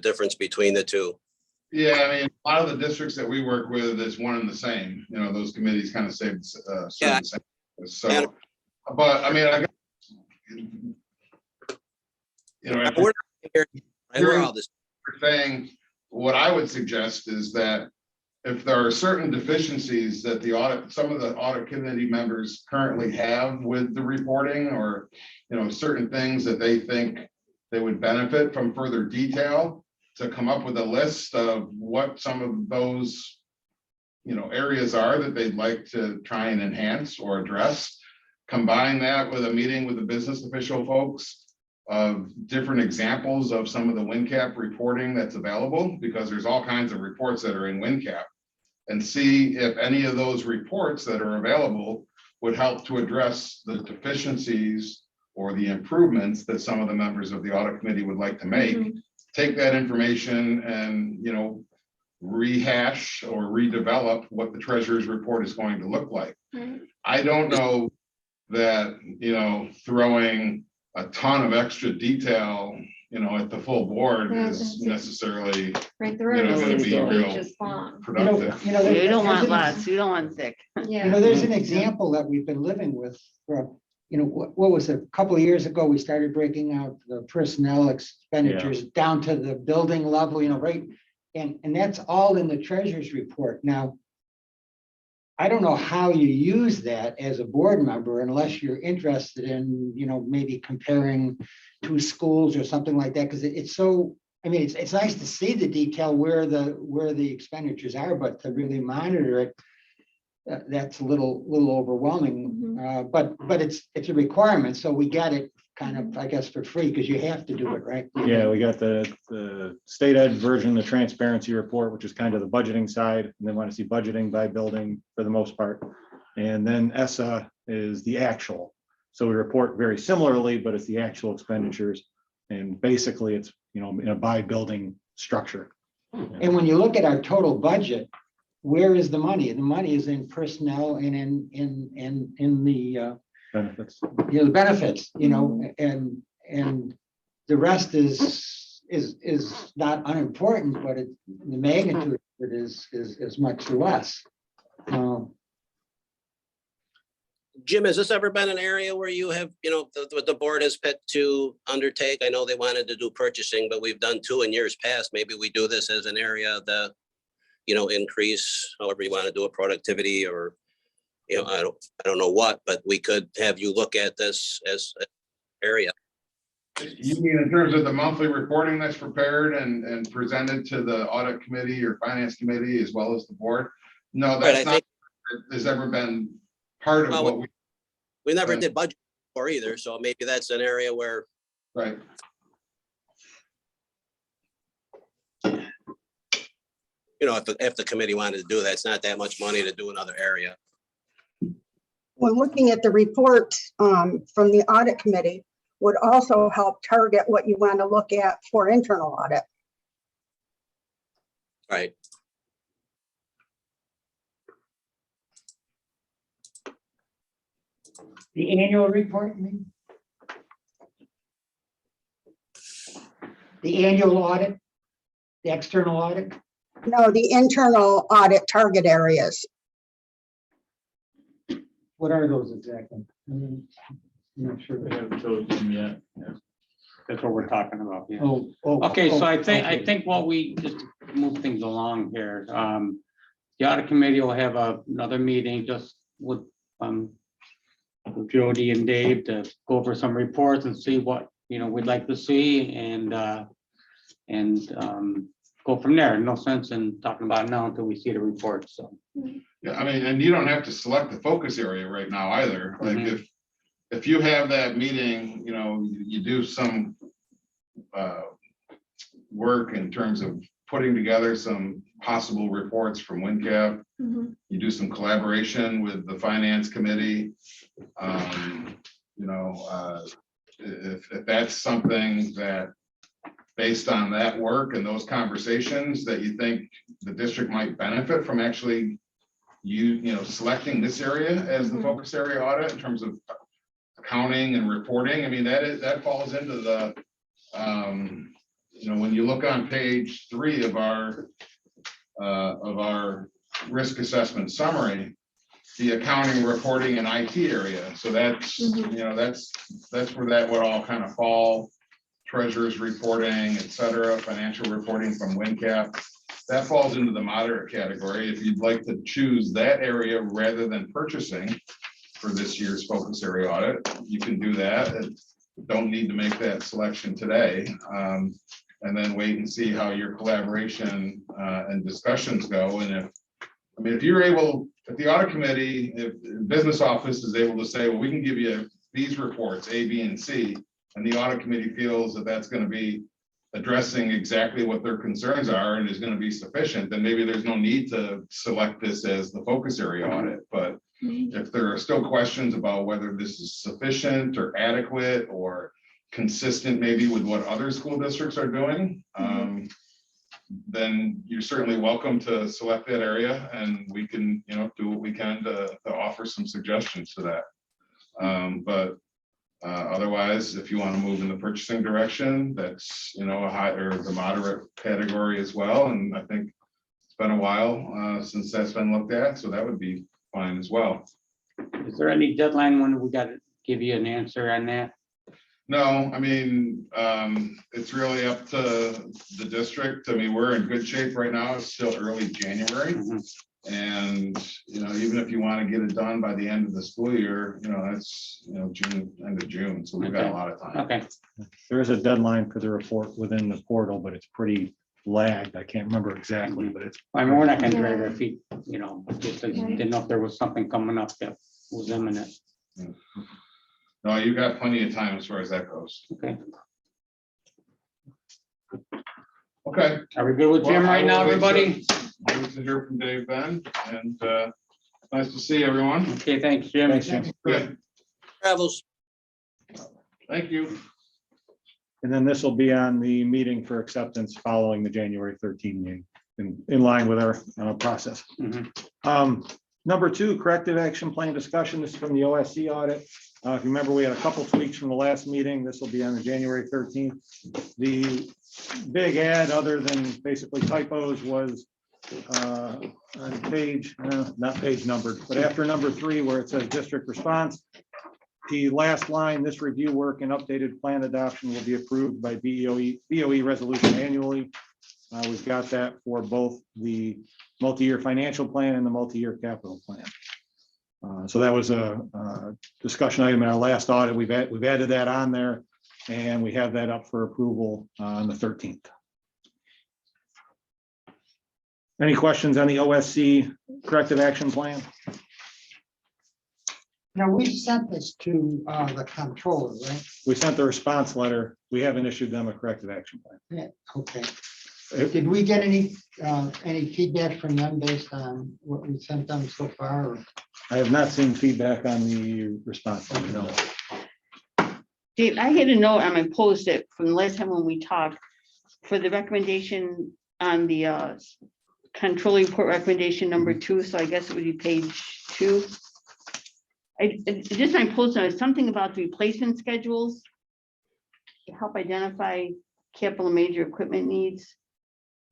S4: difference between the two.
S5: Yeah, I mean, a lot of the districts that we work with is one and the same, you know, those committees kind of say,
S4: Yeah.
S5: so, but I mean, I guess, you know, after
S4: We're not here- we're all this-
S5: saying, what I would suggest is that if there are certain deficiencies that some of the audit committee members currently have with the reporting, or, you know, certain things that they think they would benefit from further detail, to come up with a list of what some of those, you know, areas are that they'd like to try and enhance or address. Combine that with a meeting with the business official folks of different examples of some of the WinCap reporting that's available, because there's all kinds of reports that are in WinCap, and see if any of those reports that are available would help to address the deficiencies or the improvements that some of the members of the audit committee would like to make. Take that information and, you know, rehash or redevelop what the treasurer's report is going to look like. I don't know that, you know, throwing a ton of extra detail, you know, at the full board is necessarily
S8: Right, they're
S5: You know,
S8: already
S5: it'd be
S8: 60
S5: real
S8: pages long.
S5: productive.
S6: You know,
S9: You don't want
S6: there's an-
S9: lots, you don't want thick.
S8: Yeah.
S6: You know, there's an example that we've been living with for, you know, what was it? A couple of years ago, we started breaking out the personnel expenditures down to the building level, you know, right? And that's all in the treasurer's report. Now, I don't know how you use that as a board member unless you're interested in, you know, maybe comparing 2 schools or something like that, because it's so, I mean, it's nice to see the detail where the expenditures are, but to really monitor it, that's a little overwhelming. But it's a requirement, so we get it kind of, I guess, for free, because you have to do it, right?
S2: Yeah, we got the state ed version, the transparency report, which is kind of the budgeting side, and they want to see budgeting by building for the most part. And then ESSA is the actual. So we report very similarly, but it's the actual expenditures. And basically it's, you know, in a by building structure.
S6: And when you look at our total budget, where is the money? The money is in personnel and in the
S2: Benefits.
S6: you know, the benefits, you know, and the rest is not unimportant, but the magnitude of it is much less.
S4: Jim, has this ever been an area where you have, you know, the board has picked to undertake? I know they wanted to do purchasing, but we've done 2 in years past. Maybe we do this as an area that, you know, increase, however you want to do it, productivity, or, you know, I don't know what, but we could have you look at this as an area.
S5: You mean in terms of the monthly reporting that's prepared and presented to the audit committee or finance committee as well as the board? No,
S4: Right,
S5: that's not, there's ever been part of
S4: Well,
S5: what
S4: we never
S5: Right.
S4: did budget for either, so maybe that's an area where,
S5: right.
S4: you know, if the committee wanted to do that, it's not that much money to do another area.
S10: When looking at the report from the audit committee would also help target what you want to look at for internal audit.
S4: Right.
S6: The annual report, you mean? The annual audit, the external audit?
S10: No, the internal audit target areas.
S6: What are those exactly? I'm not sure.
S1: We haven't chosen them yet. Yeah.
S3: That's what we're talking about, yeah.
S6: Oh,
S3: Okay, so I think,
S6: okay.
S3: what we, just to move things along here, the audit committee will have another meeting just with, Jody and Dave to go over some reports and see what, we'd like to see and go from there. No sense in talking about it now until we see the report, so.
S5: Yeah, I mean, and you don't have to select the focus area right now either. Like
S3: Mhm.
S5: if you have that meeting, you do some work in terms of putting together some possible reports from WinCap.
S8: Mhm.
S5: You do some collaboration with the finance committee. If that's something that, based on that work and those conversations, that you think the district might benefit from actually selecting this area as the focus area audit in terms of accounting and reporting. I mean, that falls into the, when you look on page 3 of our risk assessment summary, the accounting, reporting, and IT area. So that's, that's where that would all kind of fall. Treasurer's reporting, et cetera, financial reporting from WinCap. That falls into the moderate category. If you'd like to choose that area rather than purchasing for this year's focus area audit, you can do that. And don't need to make that selection today. And then wait and see how your collaboration and discussions go. And if you're able, if the audit committee, if the business office is able to say, well, we can give you these reports, A, B, and C, and the audit committee feels that that's going to be addressing exactly what their concerns are and is going to be sufficient, then maybe there's no need to select this as the focus area audit. But if there are still questions about whether this is sufficient or adequate or consistent maybe with what other school districts are doing, then you're certainly welcome to select that area, and we can, do what we can to offer some suggestions to that. Otherwise, if you want to move in the purchasing direction, that's, a high or the moderate category as well. And I think it's been a while since that's been looked at, so that would be fine as well.
S3: Is there any deadline when we got to give you an answer on that?
S5: No, I mean, it's really up to the district. I mean, we're in good shape right now. It's still early January. And, even if you want to get it done by the end of the school year, that's, June, end of June. So we've got a lot of time.
S3: Okay,
S2: There is a deadline for the report within the portal, but it's pretty lagged. I can't remember exactly, but it's.
S3: I mean, we're not gonna drag our feet, just didn't know if there was something coming up that was imminent.
S5: No, you got plenty of time as far as that goes.
S3: Okay,
S5: Okay.
S3: are we good with Jim right now, everybody?
S5: Nice to hear from Dave then, and nice to see everyone.
S3: Okay, thanks, Jim.
S2: Thanks, Jim.
S5: Good,
S4: Travels.
S5: thank you.
S2: And then this will be on the meeting for acceptance following the January 13 meeting, in line with our process. Number 2, corrective action plan discussion. This is from the OSC audit. If you remember, we had a couple tweaks from the last meeting. This will be on the January 13th. The big add, other than basically typos, was on page, not page numbered, but after number 3, where it says district response, the last line, this review work and updated plan adoption will be approved by BOE resolution annually. We've got that for both the multi-year financial plan and the multi-year capital plan. So that was a discussion item in our last audit. We've added that on there, and we have that up for approval on the 13th. Any questions on the OSC corrective action plan?
S6: Now, we sent this to the controller, right?
S2: We sent the response letter. We haven't issued them a corrective action plan.
S6: Yeah, okay. Did we get any feedback from them based on what we sent them so far? Or?
S2: I have not seen feedback on the response letter, no.
S9: Dave, I had a note on my post-it from the last time when we talked for the recommendation on the controlling report recommendation number 2. So I guess it would be page 2. Just my post-it is something about the replacement schedules to help identify capital and major equipment needs.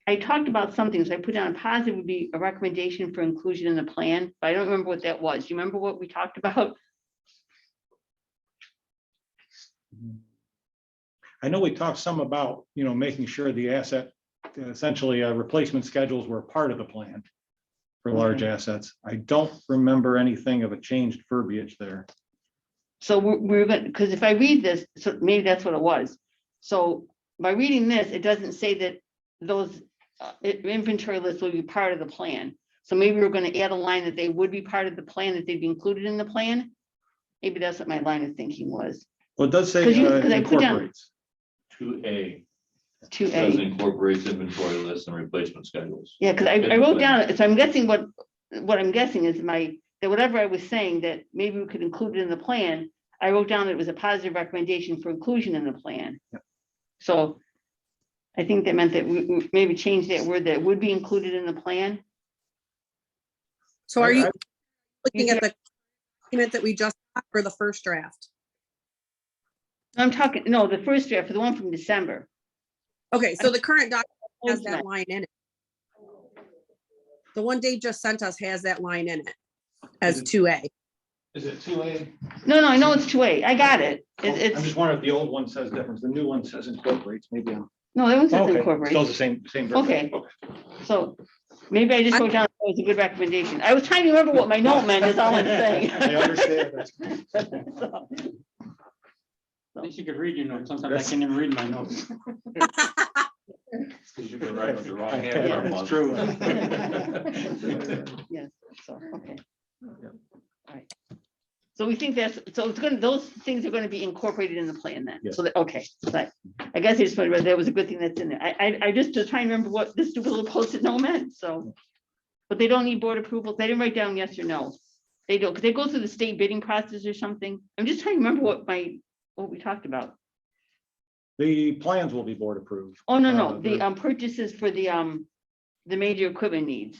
S9: I talked about something, so I put down a positive would be a recommendation for inclusion in the plan, but I don't remember what that was. Do you remember what we talked about?
S2: I know we talked some about, making sure the asset, essentially replacement schedules were part of the plan for large assets. I don't remember anything of a changed verbiage there.
S9: So we're gonna, because if I read this, so maybe that's what it was. So by reading this, it doesn't say that those inventory lists will be part of the plan. So maybe we're gonna add a line that they would be part of the plan, that they'd be included in the plan. Maybe that's what my line of thinking was.
S2: Well, it does say
S9: 'Cause I put down-
S2: incorporates.
S1: 2A does
S9: 2A.
S1: incorporates inventory lists and replacement schedules.
S9: Yeah, because I wrote down, so I'm guessing what I'm guessing is that whatever I was saying, that maybe we could include it in the plan, I wrote down that it was a positive recommendation for inclusion in the plan.
S2: Yep.
S9: So I think that meant that we maybe change that word, that would be included in the plan.
S7: So are you
S2: I-
S7: looking at the document that we just got or the first draft?
S9: I'm talking, no, the first draft, for the one from December.
S7: Okay, so the current document has
S9: Okay.
S7: that line in it. The one Dave just sent us has that line in it as 2A.
S2: Is it 2A?
S9: No, I know it's 2A. I got it.
S2: I'm
S9: It's,
S2: just wondering if the old one says different. The new one says incorporates, maybe I'm.
S9: no, that one says
S2: Okay,
S9: incorporate.
S2: still the same.
S9: Okay. So maybe I just wrote down it was a good recommendation. I was trying to remember what my note meant, is all I'm saying.
S2: I understand.
S9: So,
S3: At least you could read your notes. Sometimes I can't even read my notes.
S1: Because you've been writing with the wrong hand
S2: Yeah,
S1: for a
S2: that's
S1: month.
S2: true.
S9: Yes, so, okay.
S2: Yeah.
S9: All right. So we think that's, so it's gonna, those things are gonna be incorporated in the plan then.
S2: Yes.
S9: So that, okay, but I guess I just wondered, that was a good thing that's in there. I just was trying to remember what this stupid little post-it note meant, so. But they don't need board approval. They didn't write down yes or no. They don't, because they go through the state bidding process or something. I'm just trying to remember what we talked about.
S2: The plans will be board approved.
S9: Oh, no,
S2: the-
S9: the purchases for the major equipment needs.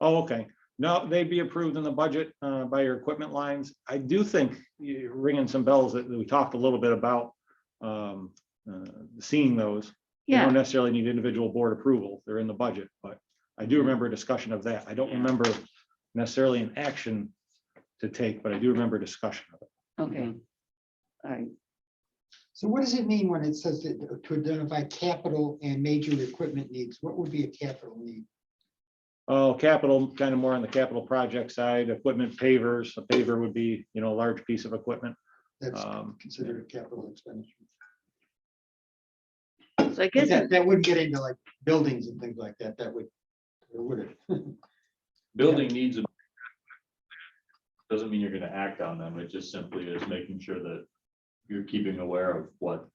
S2: Oh, okay. No, they'd be approved in the budget by your equipment lines. I do think you're ringing some bells that we talked a little bit about seeing those. They
S9: Yeah,
S2: don't necessarily need individual board approval. They're in the budget, but I do remember a discussion of that. I don't remember necessarily an action to take, but I do remember discussion of it.
S9: okay. All right.
S6: So what does it mean when it says that to identify capital and major equipment needs? What would be a capital need?
S2: Oh, capital, kind of more on the capital project side, equipment pavers. A paver would be, a large piece of equipment.
S6: That's
S2: Um,
S6: considered a capital expenditure.
S9: So I
S6: But
S9: guess,
S6: that wouldn't get into like buildings and things like that. That would, or would it?
S1: Building needs a- doesn't mean you're gonna act on them. It just simply is making sure that you're keeping aware of what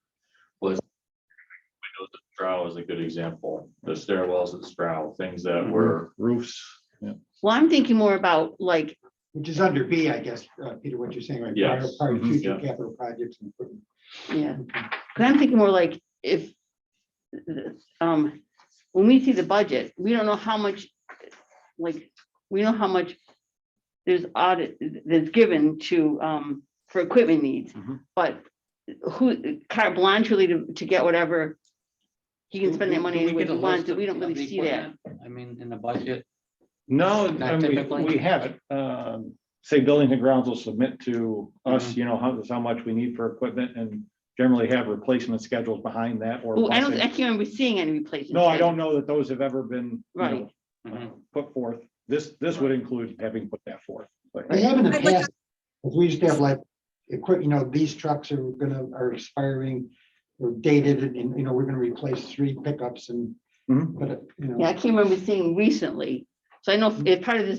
S1: was. Windows at Stroud is a good example. The stairwells at Stroud, things that were,
S2: Roofs.
S9: well, I'm thinking more about like,
S6: Which is under B, I guess, Peter, what you're saying, right?
S1: Yes.
S6: Part of
S2: Mhm.
S6: future
S1: Yeah.
S6: capital projects and equipment.
S9: yeah, because I'm thinking more like if, when we see the budget, we don't know how much, like, we know how much there's audit that's given to, for equipment needs,
S2: Mhm.
S9: but who, carte blanche really to get whatever he can spend that money
S3: Do we
S9: any way
S3: get a
S9: he wants,
S3: list
S9: but we
S3: of-
S9: don't
S3: of
S9: really
S3: the
S9: see that.
S3: equipment? I mean, in the budget.
S2: No,
S3: Not
S2: and
S3: typically?
S2: we haven't. Say buildings and grounds will submit to us,
S3: Mhm.
S2: how much we need for equipment and generally have replacement schedules behind that or.
S9: Oh, I
S2: busing.
S9: can't remember seeing any replacements.
S2: No, I don't know that those have ever been,
S9: Right.
S2: put forth. This would include having put that forth. But
S6: They have in the
S7: I'd like
S6: past, if we used to have like, these trucks are expiring or dated and, we're gonna replace 3 pickups and,
S2: Mhm.
S6: but,
S9: Yeah, I can't remember seeing recently. So I know if part of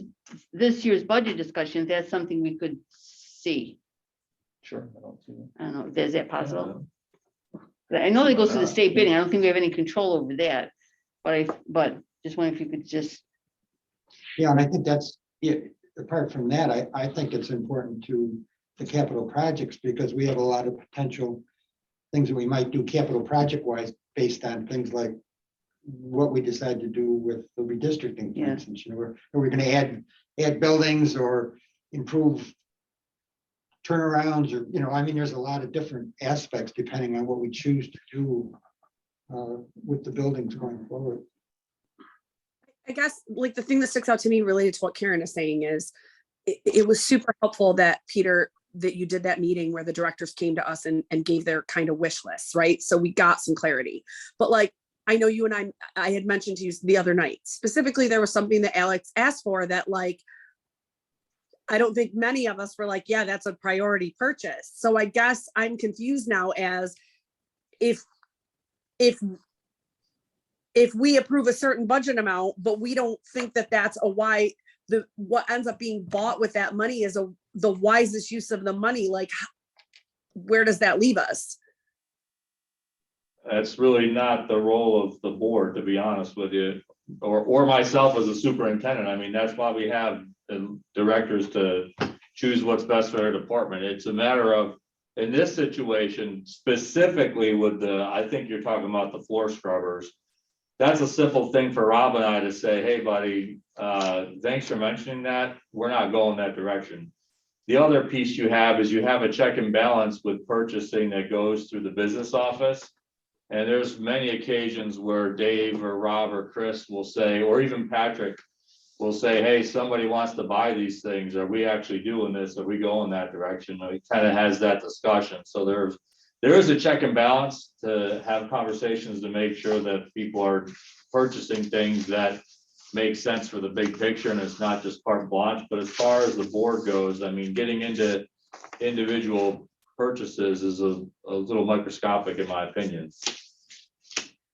S9: this year's budget discussion, that's something we could see.
S2: Sure. I don't see that.
S9: I don't know, is that possible? I know they go through the state bidding. I don't think we have any control over that. But just wondering if you could just,
S6: yeah, and I think that's, yeah, apart from that, I think it's important to the capital projects because we have a lot of potential things that we might do capital project wise based on things like what we decide to do with the redistricting, for
S9: Yeah.
S6: instance, are we gonna add buildings or improve turnarounds or, I mean, there's a lot of different aspects depending on what we choose to do with the buildings going forward.
S7: I guess like the thing that sticks out to me related to what Karen is saying is it was super helpful that Peter, that you did that meeting where the directors came to us and gave their kind of wish lists, right? So we got some clarity. But like, I know you and I had mentioned to you the other night, specifically, there was something that Alex asked for that like, I don't think many of us were like, yeah, that's a priority purchase. So I guess I'm confused now as if we approve a certain budget amount, but we don't think that that's what ends up being bought with that money is the wisest use of the money, like where does that leave us?
S1: That's really not the role of the board, to be honest with you, or myself as a superintendent. I mean, that's why we have the directors to choose what's best for their department. It's a matter of, in this situation, specifically with I think you're talking about the floor scrubbers. That's a simple thing for Rob and I to say, hey, buddy, thanks for mentioning that. We're not going that direction. The other piece you have is you have a check and balance with purchasing that goes through the business office. And there's many occasions where Dave or Rob or Chris will say, or even Patrick will say, hey, somebody wants to buy these things. Are we actually doing this? Are we going that direction? And it kind of has that discussion. So there is a check and balance to have conversations to make sure that people are purchasing things that make sense for the big picture and it's not just carte blanche. But as far as the board goes, I mean, getting into individual purchases is a little microscopic in my opinion.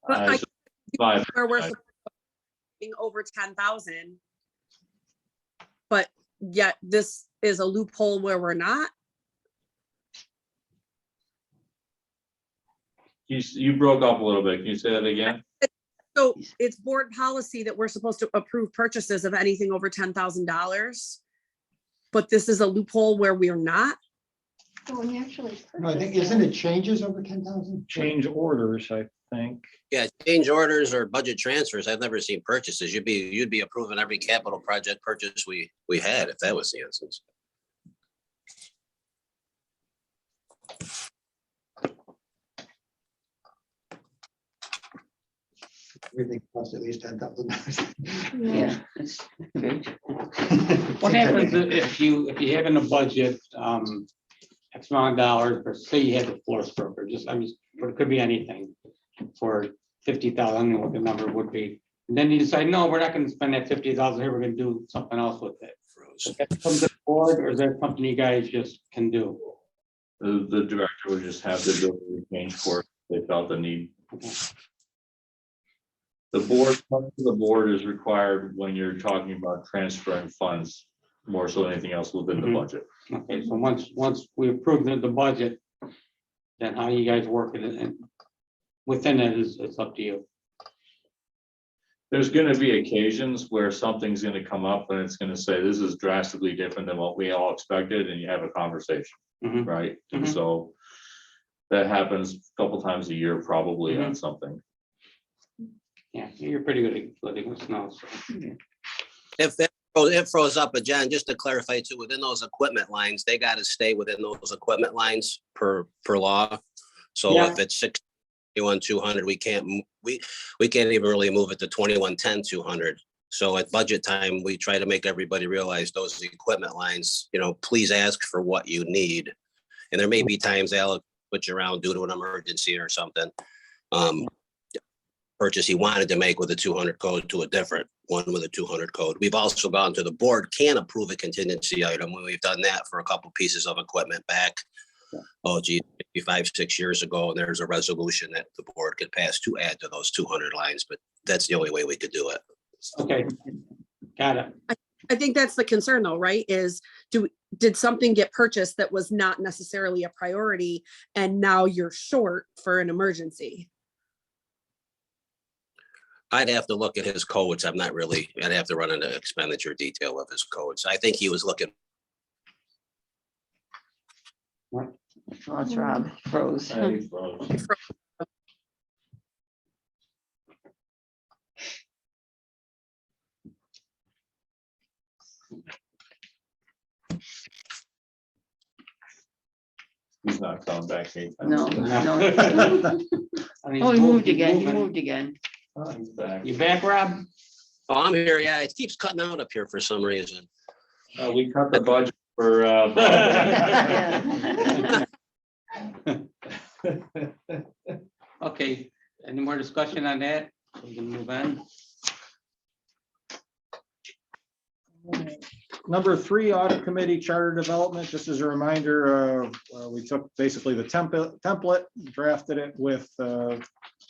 S7: But
S1: My-
S7: where we're supposing over 10,000, but yet this is a loophole where we're not.
S1: You broke up a little bit. Can you say that again?
S7: So it's board policy that we're supposed to approve purchases of anything over $10,000. But this is a loophole where we're not.
S8: So when you actually.
S6: No, I think,
S8: purchase
S6: isn't
S8: them-
S6: it changes over 10,000?
S2: Change orders, I think.
S4: Yeah, change orders or budget transfers. I've never seen purchases. You'd be approving every capital project purchase we had, if that was the instance.
S6: Everything costs at least $10,000.
S9: Yeah. That's very true. What happens if you have in a budget, X amount of dollars, or say you had the floor scrubber, but it could be anything for 50,000, I don't know what the number would be. And then you decide, no, we're not gonna spend that 50,000 here, we're gonna do something else with it. Is that something the board, or is that something you guys just can do?
S1: The director would just have the ability to change course if they felt the need. The board is required when you're talking about transferring funds more so than anything else within the
S9: Mhm.
S1: budget.
S9: Okay, so once we approve the budget, then how you guys work it, and within it is, it's up to you.
S1: There's gonna be occasions where something's gonna come up and it's gonna say, this is drastically different than what we all expected, and you have a conversation,
S9: Mhm.
S1: right? And
S9: Mhm.
S1: so that happens a couple times a year probably on something.
S9: Yeah, you're pretty good at letting us know, so.
S4: If it froze up, but John, just to clarify too, within those equipment lines, they gotta stay within those equipment lines per law. So
S9: Yeah.
S4: if it's 61,200, we can't even really move it to 21,10,200. So at budget time, we try to make everybody realize those equipment lines, please ask for what you need. And there may be times they'll put you around due to an emergency or something. Purchase he wanted to make with a 200 code to a different one with a 200 code. We've also gone to the board, can approve a contingency item when we've done that for a couple pieces of equipment back. Oh gee, maybe 5-6 years ago, and there's a resolution that the board could pass to add to those 200 lines, but that's the only way we could do it.
S9: Okay, got it.
S7: I think that's the concern though, right? Did something get purchased that was not necessarily a priority and now you're short for an emergency?
S4: I'd have to look at his codes. I'd have to run into expenditure detail of his codes. I think he was looking.
S11: Lost Rob, froze.
S1: He's not coming back. anytime
S11: No,
S1: soon.
S11: no.
S9: I mean,
S11: Oh, he moved again, he
S9: moving.
S11: moved again.
S1: Oh, he's back.
S9: You back, Rob?
S4: Oh, I'm here. Yeah, it keeps cutting out up here for some reason.
S1: We cut the budget for.
S9: Okay, any more discussion on that? We can move on.
S2: Number 3, audit committee charter development. Just as a reminder, we took basically the template, drafted it with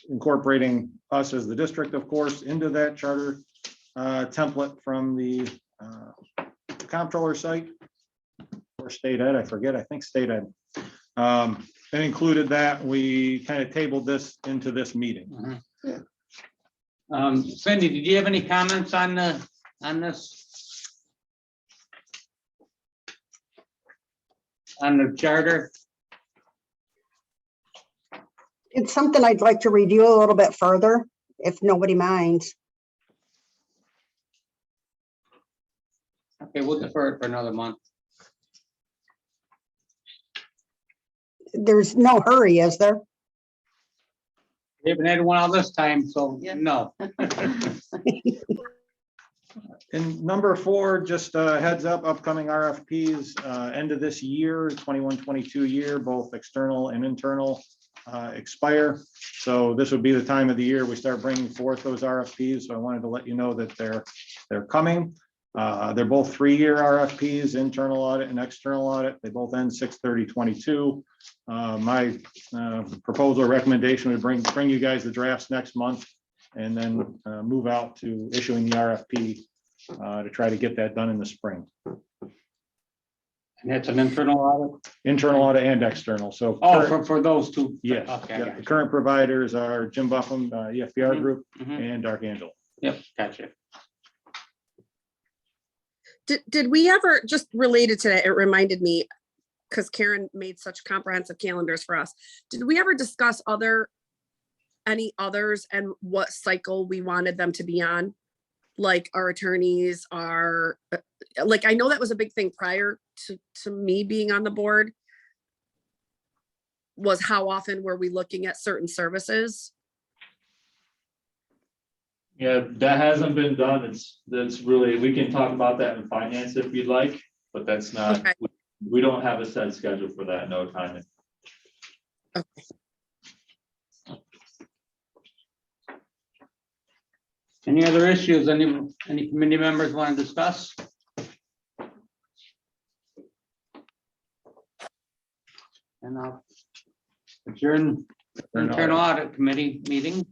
S2: incorporating us as the district, of course, into that charter template from the comptroller site or state ed, I forget, I think state ed. And included that. We kind of tabled this into this meeting.
S3: Cindy, did you have any comments on this? On the charter?
S10: It's something I'd like to review a little bit further, if nobody minds.
S3: Okay, we'll defer it for another month.
S10: There's no hurry, is there?
S3: We haven't had one all this time, so
S11: Yeah.
S3: no.
S2: And number 4, just a heads up, upcoming RFPs, end of this year, 21-22 year, both external and internal expire. So this would be the time of the year we start bringing forth those RFPs. So I wanted to let you know that they're coming. They're both 3-year RFPs, internal audit and external audit. They both end 6/30/22. My proposal recommendation would bring you guys the drafts next month and then move out to issuing the RFP to try to get that done in the spring.
S3: And that's an internal audit?
S2: Internal audit and external. So
S3: Oh, for those two?
S2: yes,
S3: Okay, I
S2: yeah,
S3: got
S2: the
S3: you.
S2: current providers are Jim Buffum, EFPR
S3: Mhm,
S2: Group,
S3: mhm.
S2: and Dark Angel.
S3: Yep, gotcha.
S7: Did we ever, just related to that, it reminded me, because Karen made such comprehensive calendars for us. Did we ever discuss any others and what cycle we wanted them to be on? Like our attorneys are, like, I know that was a big thing prior to me being on the board. Was how often were we looking at certain services?
S1: Yeah, that hasn't been done. That's really, we can talk about that in finance if you'd like, but that's not,
S7: Okay.
S1: we don't have a set schedule for that, no timing.
S3: Any other issues any committee members want to discuss? And I'll adjourn the internal audit committee meeting.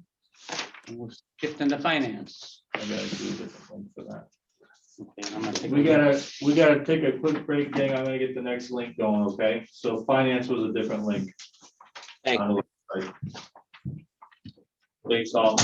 S3: And we'll skip into finance.
S1: I gotta do a different one for that.
S3: Okay, I'm gonna take
S1: We gotta take a quick break, gang. I'm gonna get the next link going, okay? So finance was a different link.
S4: Thank
S1: on the website. Thanks all.